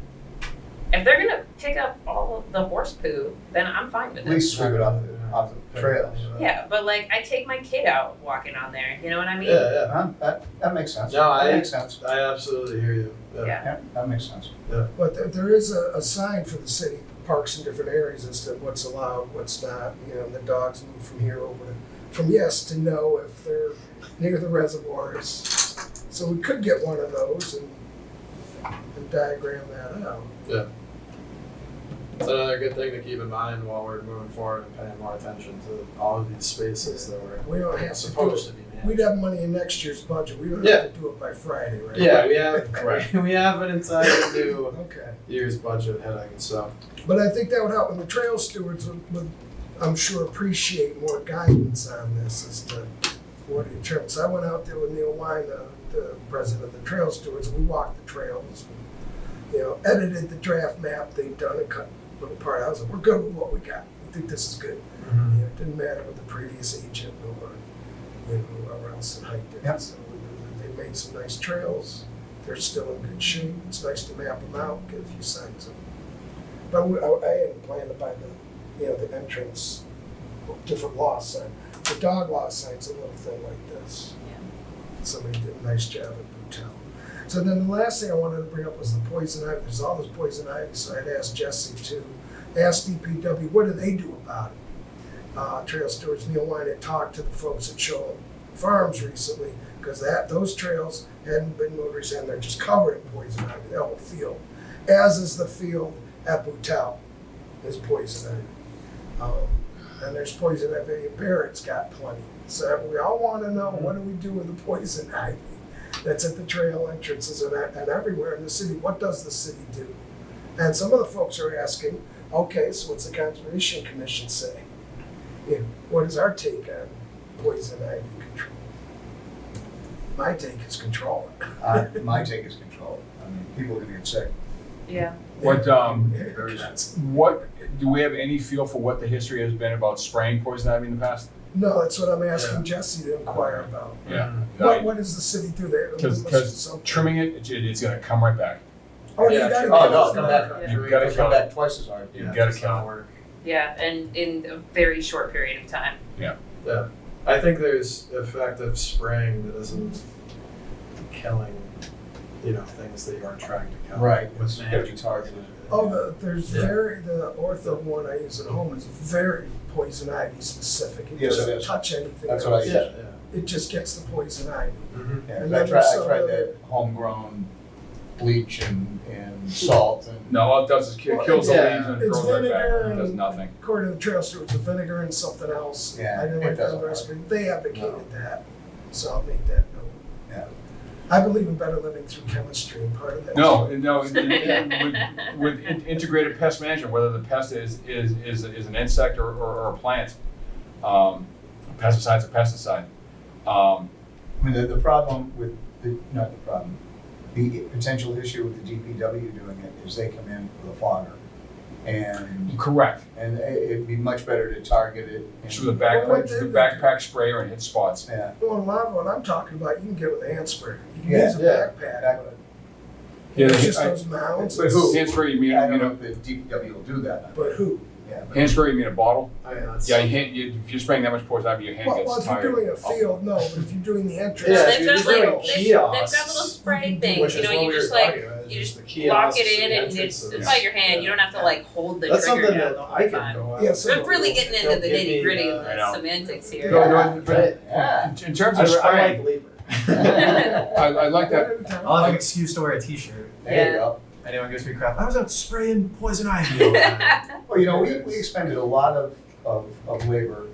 S6: If they're gonna pick up all of the horse poo, then I'm fine with
S2: At
S6: it.
S2: least sweep it off the trails.
S6: Yeah, but like I take my kid out walking on there. You know what I mean?
S1: Yeah,
S2: Huh? That makes sense.
S1: No,
S2: That makes sense.
S1: I absolutely hear you.
S6: Yeah.
S2: Yeah, that makes sense.
S3: But there is a sign for the city parks in different areas as to what's allowed, what's not. You know, the dogs move from here over to, from yes to no if they're near the reservoirs. So we could get one of those and diagram that out.
S1: It's another good thing to keep in mind while we're moving forward and paying more attention to all of these spaces that
S3: We don't
S1: we're
S3: have to do
S1: supposed
S3: it.
S1: to be managed.
S3: We'd have money in next year's budget. We don't
S1: Yeah.
S3: have to do it by Friday, right?
S1: Yeah, we have
S4: Correct.
S1: we have an entire new
S3: Okay.
S1: year's budget heading, so
S3: But I think that would help, and the trail stewards would, I'm sure, appreciate more guidance on this as to what it determines. I went out there with Neil Wine, the president of the trail stewards, and we walked the trails. You know, edited the draft map they'd done and cut a little part out. I was like, we're good with what we got. We think this is good. You know, it didn't matter with the previous agent or whoever else had hiked it.
S2: Yep.
S3: So they made some nice trails. They're still in good shape. It's nice to map them out, get a few signs of them. But I hadn't planned to buy the entrance, different law sign. The dog law sign's a little thing like this.
S6: Yeah.
S3: Somebody did a nice job at Boutel. So then the last thing I wanted to bring up was the poison ivy. There's all this poison ivy, so I'd asked Jesse to ask DPW, what do they do about it? Trail stewards, Neil Wine had talked to the folks at Show Farms recently, because those trails hadn't been motorized and they're just covered in poison ivy, the whole field. As is the field at Boutel, is poison ivy. And there's poison ivy, Barrett's got plenty. So we all want to know, what do we do with the poison ivy that's at the trail entrances and everywhere in the city? What does the city do? And some of the folks are asking, okay, so what's the Conservation Commission say? You know, what is our take on poison ivy control? My take is control it.
S2: My take is control. I mean, people are gonna get sick.
S6: Yeah.
S4: What,
S2: Very
S4: what, do we have any feel for what the history has been about spraying poison ivy in the past?
S3: No, that's what I'm asking Jesse to inquire about.
S4: Yeah.
S3: What does the city do there?
S4: Because trimming it's gonna come right back.
S3: Oh, you
S1: Yeah,
S3: gotta
S1: sure.
S2: Oh,
S3: kill
S2: no,
S3: it.
S2: come back.
S6: Yeah.
S4: You've gotta
S2: Come
S4: kill it.
S2: back twice as hard.
S4: You gotta
S1: it's
S4: kill
S1: not
S4: it.
S1: work.
S6: Yeah, and in a very short period of time.
S1: Yeah, I think there's effective spraying that isn't killing, things that you are trying to kill.
S2: Right,
S1: With
S2: it's gotta be
S1: managed
S2: targeted.
S3: There's
S1: Yeah.
S3: the ortho one I use at home is very poison ivy specific. It
S2: Yes, it
S3: doesn't
S2: is.
S3: touch anything
S2: That's
S3: else.
S2: what I
S1: Yeah,
S2: use.
S3: It just gets the poison ivy.
S1: Mhm.
S2: Yeah,
S3: And
S2: I
S3: then
S2: tried
S3: there's some other-
S2: that homegrown bleach and salt and.
S4: No, all it does is kills the
S1: Yeah.
S4: leaves and
S3: It's
S4: grows right back.
S3: vinegar
S4: It does
S3: and-
S4: nothing.
S3: According to the trail stewards, it's vinegar and something else.
S2: Yeah,
S3: I didn't
S2: it
S3: like the
S2: doesn't
S3: other
S2: work.
S3: recipe. They advocated
S2: No.
S3: that, so I'll make that note.
S2: Yeah.
S3: I believe in better living through chemistry, and part of that.
S4: With integrated pest management, whether the pest is an insect or a plant, pesticide's a pesticide.
S2: I mean, the problem with, not the problem, the potential issue with the DPW doing it is they come in with a fogger. And
S4: Correct.
S2: it'd be much better to target it.
S4: So the
S3: Well, what
S4: backpack sprayer and hit spots.
S2: Yeah,
S3: Well, a lot of what I'm talking about, you can get with a hand sprayer. You can
S2: Yeah,
S3: use a
S1: yeah.
S3: backpack, but
S4: Yeah,
S3: it's just
S4: I-
S3: those mounds.
S1: But who?
S4: Hand spray, you
S2: I
S4: mean,
S2: don't know if the DPW will do that.
S3: But who?
S2: Yeah, but-
S4: hand spray, you mean a bottle?
S1: I mean, that's.
S4: Yeah, if you're spraying that much poison ivy, your hand
S3: Well,
S4: gets
S3: if you're
S4: tired.
S3: doing a field, no, but if you're doing the entrance.
S1: Yeah,
S6: they've
S1: if
S6: got
S1: you're doing
S6: like they've got little
S1: kiosks,
S6: spray
S3: which
S6: things.
S1: Which
S6: You
S1: is
S6: know,
S1: what
S6: you
S1: we
S6: just
S1: were
S6: like
S1: talking about. is
S6: You
S1: just
S6: just
S1: the
S6: lock
S1: kiosks
S6: it in and
S1: the
S6: it's
S1: entrances.
S6: by your hand. You don't have to like hold the
S1: That's
S6: trigger
S1: something
S6: down.
S1: that I
S6: Fine.
S1: can go out.
S3: Yeah, so-
S6: We're really getting into
S1: Don't
S6: the
S1: give me,
S6: nitty gritty of
S4: I know.
S6: the semantics here.
S4: But
S2: Yeah.
S4: in terms
S1: I
S4: of spraying,
S1: like labor.
S4: I like that.
S3: One at a time.
S1: I'll have an excuse to wear a t-shirt.
S2: There you go.
S1: Anyone gives me crap. I was out spraying poison ivy all that.
S2: Well, we expended a lot of labor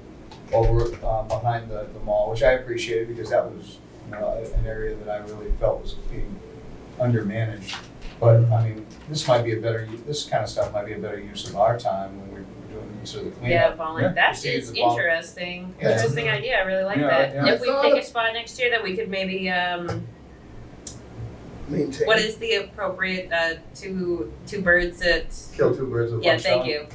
S2: over behind the mall, which I appreciated because that was an area that I really felt was being undermanaged. But I mean, this kind of stuff might be a better use of our time when we're doing sort of the
S6: Yeah,
S2: cleanup.
S4: Yeah.
S6: that
S2: See
S6: is
S2: the vol-
S6: interesting.
S2: Yeah.
S6: Interesting idea. I really like
S4: Yeah,
S6: that.
S4: yeah.
S6: If we pick a spot next year, that we could maybe
S3: Maintain.
S6: what is the appropriate two birds at
S2: Kill two birds with
S6: yeah,
S2: one
S6: thank
S2: stone.
S6: you.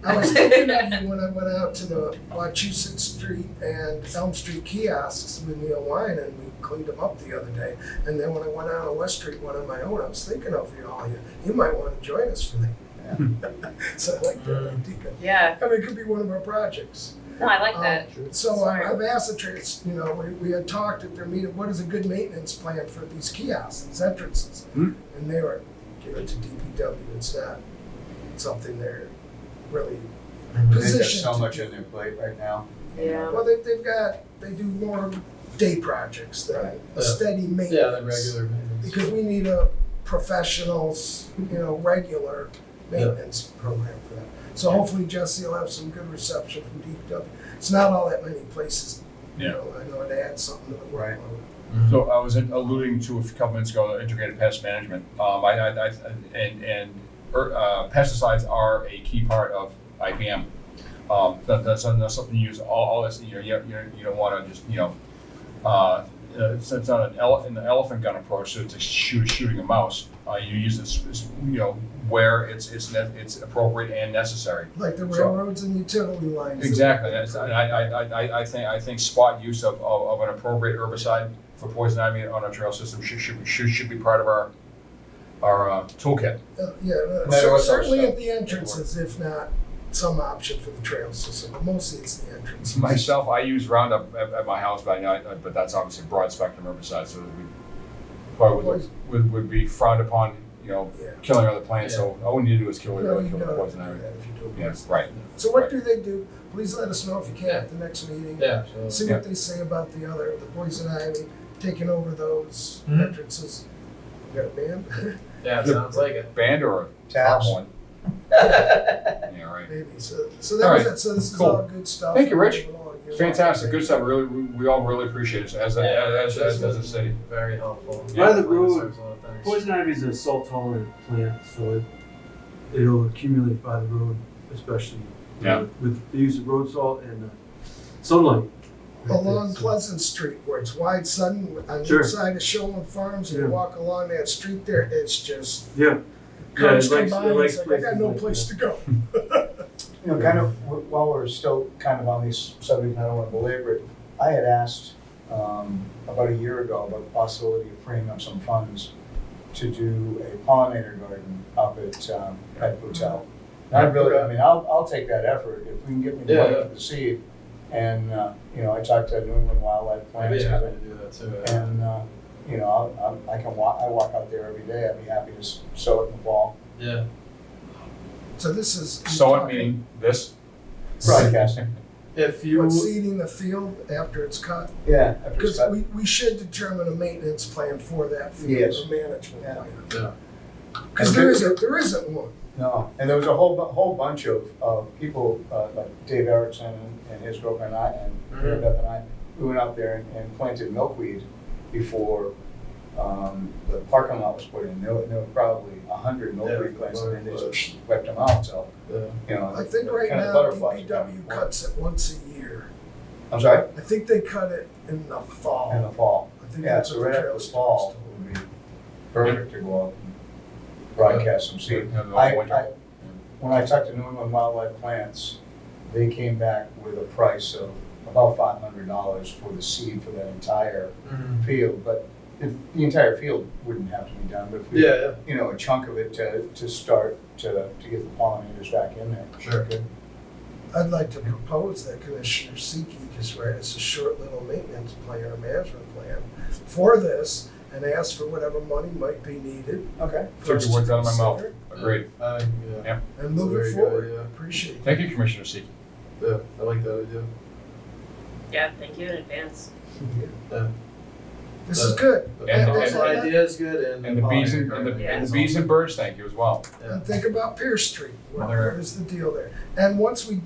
S3: I was thinking of you when I went out to the Wachusett Street and Elm Street kiosks with Neil Wine, and we cleaned them up the other day. And then when I went out on West Street, one on my own, I was thinking of you all. You might want to join us for that. So I like that idea.
S6: Yeah.
S3: I mean, it could be one of our projects.
S6: No, I like that.
S3: So I've asked the trades, we had talked at their meeting, what is a good maintenance plan for these kiosks, these entrances?
S4: Hmm.
S3: And they were, give it to DPW, it's not something they're really
S2: They've got
S3: positioned
S2: so
S3: to
S2: much
S3: do.
S2: on their plate right now.
S6: Yeah.
S3: Well, they do more day projects than
S2: Right.
S3: a steady maintenance.
S1: Yeah, the regular maintenance.
S3: Because we need a professionals, regular maintenance program for that. So hopefully Jesse will have some good reception from DPW. It's not all that many places,
S4: Yeah.
S3: I know it adds something to the
S2: Right.
S3: workload.
S4: So I was alluding to a couple minutes ago, integrated pest management. Pesticides are a key part of IPM. That's something you use all this. You don't want to just it's not an elephant gun approach. So it's shooting a mouse. You use this where it's appropriate and necessary.
S3: Like the
S4: So-
S3: railroads and utility lines.
S4: Exactly. I think spot use of an appropriate herbicide for poison ivy on a trail system should be part of our toolkit.
S2: matter what
S3: Certainly
S2: those
S3: at the entrances, if not some option for the trail system, but mostly it's the entrances.
S4: Myself, I use Roundup at my house, but that's obviously broad spectrum herbicide, so we probably would be frowned upon, killing other plants. So all we need to do is kill
S3: No,
S4: the
S3: you don't have to
S4: poison
S3: do
S4: ivy.
S3: that if you do it.
S4: Yeah, right.
S3: So what do they do? Please let us know if you can at the next meeting.
S1: Yeah.
S3: See what they say about the poison ivy, taking over those
S1: Mhm.
S3: entrances. You got a band?
S1: Yeah, it sounds like it.
S4: Band or a
S2: Taps.
S4: one? Yeah, right.
S3: Maybe, so that
S4: All
S3: was
S4: right.
S3: it, so this is
S4: Cool.
S3: all good stuff.
S4: Thank you, Rich.
S3: You're
S4: Fantastic,
S3: welcome.
S4: good stuff. Really, we all really appreciate it as a city.
S1: Very helpful.
S4: Yeah.
S5: By the road,
S1: Thanks.
S5: Poison ivy is a salt tolerant plant, so it'll accumulate by the road, especially with the use of road salt and sunlight.
S3: Along Pleasant Street, where it's wide sun on
S5: Sure.
S3: each side of Sherwin Farms, and you
S5: Yeah.
S3: walk along that street there, it's just
S5: Yeah.
S3: cars
S5: it
S3: come
S5: likes-
S3: by,
S5: it
S3: and
S5: likes
S3: it's like, I got no
S5: places
S3: place to go.
S2: Kind of, while we're still kind of on these subjects, and I don't want to belabor it, I had asked about a year ago about the possibility of freeing up some funds to do a pollinator garden up at Hotel. And I'll take that effort if we can get me the money for the seed. And, I talked to New England Wildlife
S1: I'd
S2: Plants.
S1: be happy to do that too. Yeah.
S2: And, I walk out there every day. I'd be happy to sow it in the fall.
S1: Yeah.
S3: So this is.
S4: So it meaning this?
S2: Broadcasting.
S1: If you
S3: What, seeding the field after it's cut?
S2: Yeah. after it's
S3: Because
S2: cut.
S3: we should determine a maintenance plan for that field,
S2: Yes.
S3: a management
S2: Yeah.
S3: plan.
S1: Yeah.
S3: Because there isn't one.
S2: No, and there was a whole bunch of people, like Dave Erickson and his girlfriend and I, and Mary Beth and I, we went out there and planted milkweed before the parking lot was put in. There were probably 100 milkweed plants, and they just wiped them out, so,
S1: Yeah.
S3: I think right
S2: kind of
S3: now
S2: butterflies
S3: DPW cuts it once a year.
S2: I'm sorry?
S3: I think they cut it in the fall.
S2: In the fall.
S3: I think
S2: Yeah,
S3: that's
S2: so
S3: what
S2: right
S3: the
S2: after
S3: trail
S2: the fall
S3: starts
S2: would be perfect to go out and broadcast some seed.
S4: Have the
S2: I,
S4: winter.
S2: when I talked to New England Wildlife Plants, they came back with a price of about $500 for the seed for that entire field, but the entire field wouldn't have to be done, but if we,
S1: Yeah.
S2: a chunk of it to start to get the pollinators back in there.
S1: Sure.
S2: Good.
S3: I'd like to propose that Commissioner Siki just write us a short little maintenance plan or management plan for this, and ask for whatever money might be needed.
S2: Okay.
S3: for
S4: Took
S3: us
S4: the
S3: to
S4: words out of my mouth.
S3: consider
S4: Agreed.
S1: Yeah,
S3: And move
S1: That's a
S3: it
S1: very good
S3: forward.
S1: idea.
S3: Appreciate it.
S4: Thank you, Commissioner Seeki.
S1: yeah, I like that idea.
S6: Yeah, thank you in advance.
S3: This is good.
S1: The
S4: And-
S1: council
S3: and-
S1: idea is good,
S4: And the bees and
S6: Yeah.
S4: the bees and birds, thank you as well.
S3: And think about Pierce Street. What
S4: Mother-
S3: is the deal there? And once you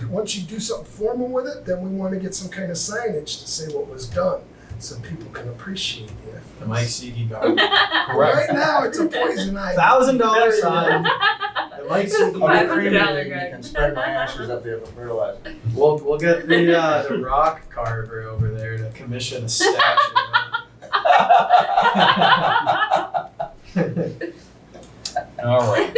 S3: do something formal with it, then we want to get some kind of signage to say what was done, so people can appreciate it.
S1: The Mike Seegi garden.
S3: Right
S4: Correct.
S3: now, it's a poison ivy.
S1: $1,000 sign. The Mike Seegi
S2: I'll be
S6: $500
S2: cremated,
S6: guy.
S2: you can spread my ashes up there for fertilizer.
S1: We'll get the rock carver over there to commission a statue.
S4: All right.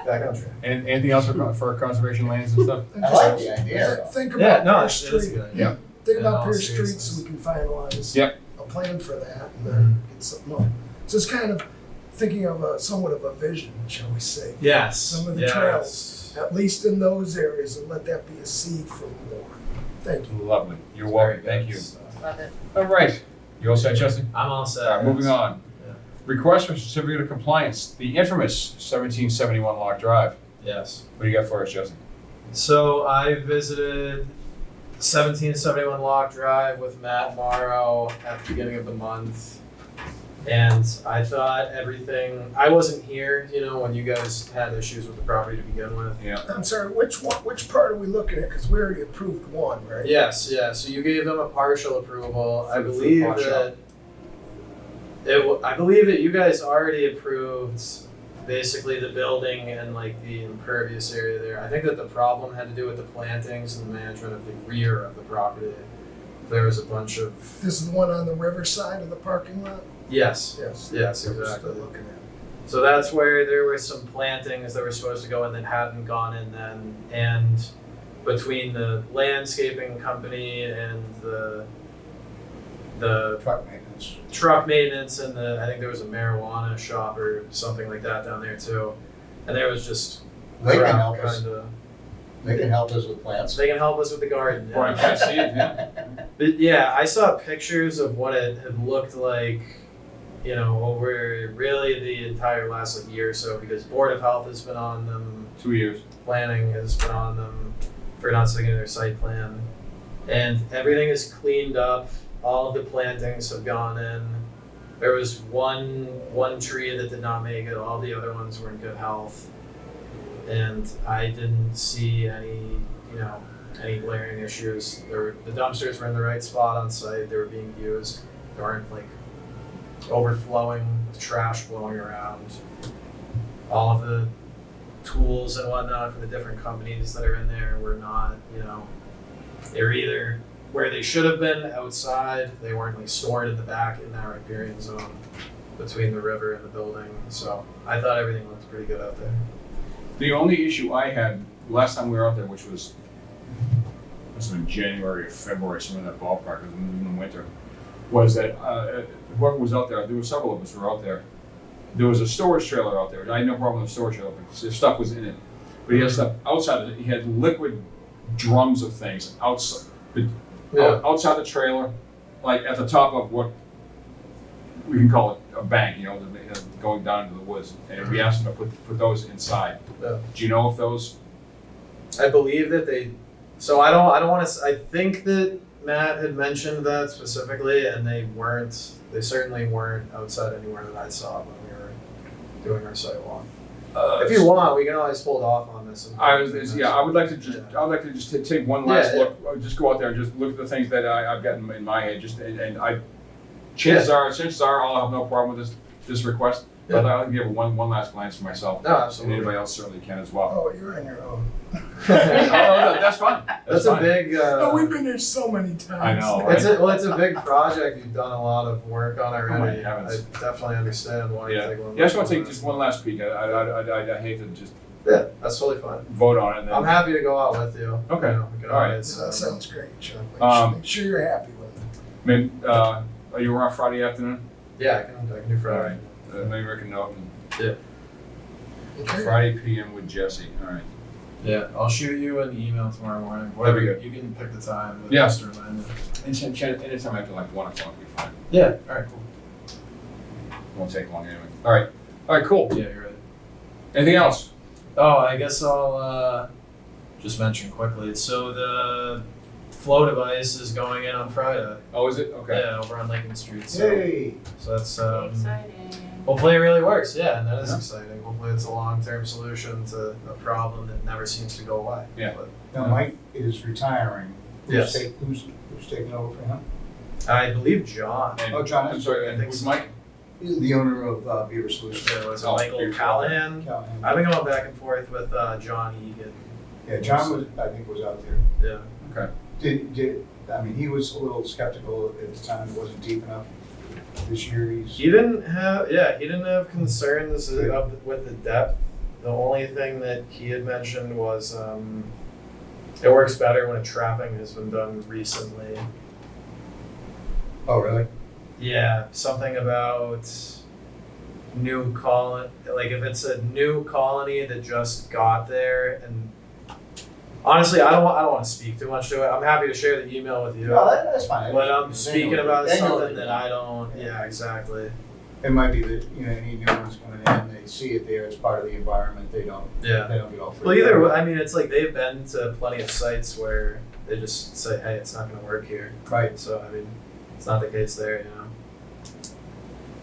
S1: Back on track.
S4: And anything else for conservation lands and stuff?
S3: And
S2: I
S3: just
S2: like the idea.
S3: Think
S1: Yeah,
S3: about
S1: no,
S3: Pierce
S1: it's a
S3: Street.
S1: good idea.
S3: Think
S1: In
S3: about
S1: all
S3: Pierce Street
S1: seriousness.
S3: so we can finalize
S4: Yep.
S3: a plan for that and then get something up. So it's kind of thinking of somewhat of a vision, shall we say,
S1: Yes.
S3: Some of the
S1: yes.
S3: trails. at least in those areas, and let that be a seed for more. Thank you.
S4: Lovely. You're
S1: Very
S4: welcome.
S1: good
S4: Thank you.
S1: stuff.
S6: Love it.
S4: All right. You all set, Jesse?
S1: I'm all set.
S4: All right, moving
S1: yes.
S4: on.
S1: Yeah.
S4: Request for certificate of compliance, the infamous 1771 Lock Drive.
S1: Yes.
S4: What do you got for us, Jesse?
S1: So I visited 1771 Lock Drive with Matt Morrow at the beginning of the month. And I thought everything, I wasn't here, when you guys had issues with the property to begin with.
S4: Yeah.
S3: I'm sorry, which part are we looking at? Because we already approved one, right?
S1: Yes, yeah, so you gave them a partial approval. I
S4: For the
S1: believe
S4: pawn shop.
S1: that I believe that you guys already approved basically the building and like the impervious area there. I think that the problem had to do with the plantings and the management of the rear of the property. There was a bunch of
S3: This is the one on the riverside of the parking lot?
S1: yes,
S3: Yes.
S1: yes,
S3: We're
S1: exactly.
S3: still looking at.
S1: So that's where there were some plantings that were supposed to go in that hadn't gone in then, and between the landscaping company and the
S2: Truck maintenance.
S1: truck maintenance and I think there was a marijuana shop or something like that down there too, and there was just
S2: They can
S1: crap
S2: help us.
S1: kinda.
S2: They can help us with plants.
S1: They can help us with the garden.
S4: Or I
S1: Yeah.
S4: can't see it, yeah.
S1: But yeah, I saw pictures of what it had looked like, over really the entire last year or so, because Board of Health has been on them,
S4: 2 years.
S1: planning has been on them for not sticking to their site plan. And everything is cleaned up, all of the plantings have gone in. There was one tree that did not make it, all the other ones were in good health. And I didn't see any glaring issues. The dumpsters were in the right spot on site, they were being used. There weren't overflowing with trash blowing around. All of the tools and whatnot for the different companies that are in there were not, they were either where they should have been outside, they weren't stored in the back in that riparian zone between the river and the building. So I thought everything looked pretty good out there.
S4: The only issue I had last time we were out there, which was in January or February, somewhere in that ballpark, it was in the winter, was that whoever was out there, there were several of us who were out there. There was a storage trailer out there. I had no problem with the storage trailer because the stuff was in it. But he had stuff outside of it. He had liquid drums of things outside, outside the trailer, like at the top of what we can call it a bank, going down into the woods. And we asked him to put those inside.
S1: Yeah.
S4: Do you know if those?
S1: I believe that so I don't want to, I think that Matt had mentioned that specifically, and they certainly weren't outside anywhere that I saw when we were doing our site walk. If you want, we can always hold off on this.
S4: I would like to just take one last
S1: Yeah,
S4: look. Just go out there and just look at the things that I've got in my head. Chances are I'll have no problem with this request. But I'll give it one last glance for myself.
S1: No,
S4: And
S1: absolutely.
S4: anybody else certainly can as well.
S3: Oh, you're on your own.
S4: No, that's fine.
S1: That's
S4: fine.
S1: a big.
S3: Oh, we've been here so many times.
S4: I know,
S1: It's a big project. You've done a lot of work on already.
S4: my heavens.
S1: I definitely understand why you
S4: Yeah,
S1: take one.
S4: I just want to take just one last peek. I hate to just
S1: Yeah, that's totally fine.
S4: vote on it. And then,
S1: I'm happy to go out with you.
S4: Okay.
S1: We can
S4: All right.
S1: always,
S3: That sounds great, Chuck.
S4: Um,
S3: Make sure you're happy with it.
S4: Maybe, are you around Friday afternoon?
S1: Yeah, I can do Friday.
S4: All right. Maybe I can note.
S3: Okay.
S4: Friday PM with Jesse. All right.
S1: Yeah, I'll shoot you an email tomorrow morning.
S4: That'd be good.
S1: You can pick the time.
S4: Yeah.
S1: Just to remind me.
S4: Anytime after 1 o'clock, we fine.
S1: Yeah. All right. Cool.
S4: won't take long anyway. All right, cool.
S1: Yeah, you're right.
S4: Anything else?
S1: Oh, I guess I'll just mention quickly. So the flow device is going in on Friday.
S4: Oh, is it? Okay.
S1: Yeah, over on Lincoln Street. So,
S2: Hey,
S1: so that's
S6: Exciting.
S1: hopefully it really works. Yeah, and that is
S4: Yeah.
S1: exciting. Hopefully it's a long-term solution to a problem that never seems to go away.
S4: Yeah.
S1: But
S2: now Mike is retiring.
S1: Yes.
S2: Who's taking over for him?
S1: I believe John.
S4: And,
S2: Oh, John,
S4: I'm sorry, and who's Mike?
S2: He's the owner of Beaver Solutions.
S1: Was it
S4: Oh,
S1: Michael
S4: Beaver
S1: Callahan?
S2: Callahan.
S1: I've been going back and forth with John Egan.
S2: Yeah, John was, I think, was out there.
S1: Yeah.
S4: Okay.
S2: I mean, he was a little skeptical at the time, it wasn't deep enough. This year,
S1: He didn't have concerns with the depth. The only thing that he had mentioned was it works better when a trapping has been done recently.
S2: Oh, really?
S1: Yeah, something about new colony, like if it's a new colony that just got there, and honestly, I don't want to speak too much to it. I'm happy to share the email with you.
S2: No, that's fine.
S1: But I'm speaking about
S2: They know
S1: something
S2: what
S1: that
S2: they're
S1: I
S2: doing.
S1: don't. Yeah, exactly.
S2: It might be that, any new ones coming in, they see it there as part of the environment, they don't
S1: Yeah.
S2: get all freaked
S1: Well, either
S2: out.
S1: way, I mean, it's like they've been to plenty of sites where they just say, "Hey, it's not going to work here."
S2: Right.
S1: So I mean, it's not the case there,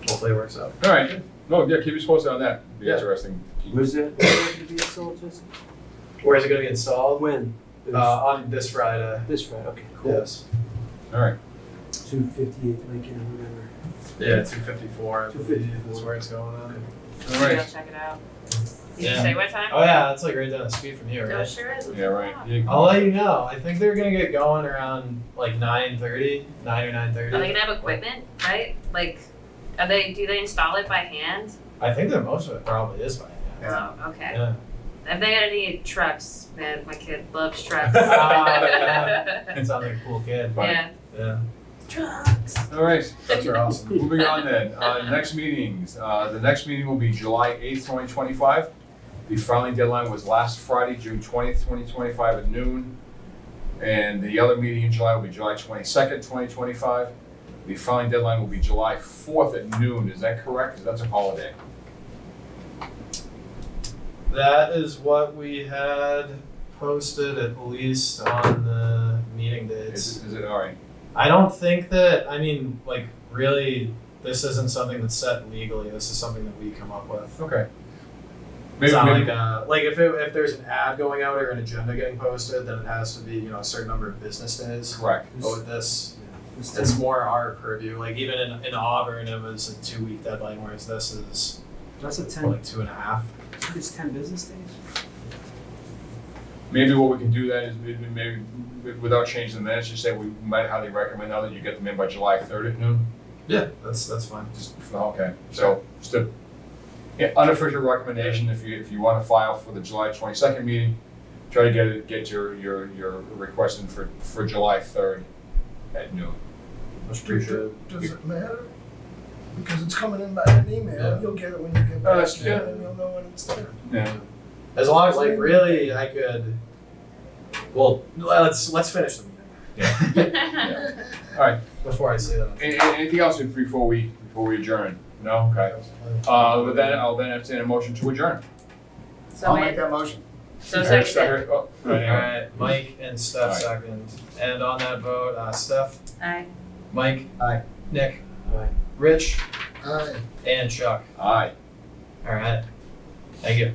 S1: Hopefully, it works out.
S4: All right. No, yeah, keep us posted on that. It'd be
S1: Yeah.
S4: interesting.
S5: Where's that going to be installed, Jesse?
S1: Where is it going to be installed?
S5: When?
S1: On this Friday.
S5: This Friday, okay, cool.
S1: Yes.
S4: All right.
S5: 258 Lincoln or whatever.
S1: Yeah, 254. I believe
S5: 254.
S1: is where it's going on.
S4: All
S6: Maybe I'll
S4: right.
S6: check it out. Did
S1: Yeah.
S6: you say what time?
S1: Oh yeah, that's like right down the street from you,
S6: Oh, it
S1: right?
S6: sure is.
S4: Yeah, right. Yeah.
S1: I'll let you know. I think they're gonna get going around like 9:30, 9 or 9:30.
S6: Are they gonna have equipment, right? Like, do they install it by hand?
S1: I think that most of it probably is by hand.
S2: Yeah.
S6: Oh, okay.
S1: Yeah.
S6: If they got any trucks, man, my kid loves trucks.
S1: Yeah. Sounds like a cool kid.
S6: Yeah.
S1: Yeah.
S6: Trucks.
S4: All right.
S1: Trucks are awesome.
S4: Moving on then. Next meetings. The next meeting will be July 8th, 2025. The filing deadline was last Friday, June 20th, 2025 at noon. And the other meeting in July will be July 22nd, 2025. The filing deadline will be July 4th at noon. Is that correct? 'Cause that's a holiday.
S1: That is what we had posted at least on the meeting dates.
S4: Is it all right?
S1: I don't think that, I mean, like, really, this isn't something that's set legally. This is something that we come up with.
S4: Okay.
S1: It's not like if there's an ad going out or an agenda getting posted, then it has to be, a certain number of business days.
S4: Correct.
S1: But with this,
S5: It's
S1: it's more our purview. Like, even in Auburn, it was a 2-week deadline, whereas this is
S5: That's a 10,
S1: like 2.5.
S5: it's 10 business days?
S4: Maybe what we can do then is maybe without changing the minutes, just say we might highly recommend now that you get them in by July 3rd at noon.
S1: Yeah, that's fine.
S4: Okay, so just a unofficial recommendation, if you want to file for the July 22nd meeting, try to get your request in for July 3rd at noon.
S1: Much appreciated.
S3: Does it matter? Because it's coming in by an email,
S1: Yeah.
S3: you'll get it when you get back,
S4: that's- yeah.
S3: and you'll know when it's there.
S4: Yeah.
S1: As long as, like, really, I could. Well, let's finish the meeting
S4: Yeah. All right.
S1: before I say that.
S4: Anything else before we adjourn? No. Okay. With that, I'll then entertain a motion to adjourn.
S6: So
S2: I'll make
S6: made.
S2: that motion.
S6: So
S4: Eric,
S6: seconded.
S4: oh,
S1: All
S4: anyway.
S1: right, Mike and Steph
S4: Aye.
S1: second. And on that vote, Steph,
S6: Aye.
S1: Mike,
S2: Aye.
S1: Nick,
S5: Aye.
S1: Rich,
S3: Aye.
S1: and Chuck.
S4: Aye.
S1: All right. Thank you.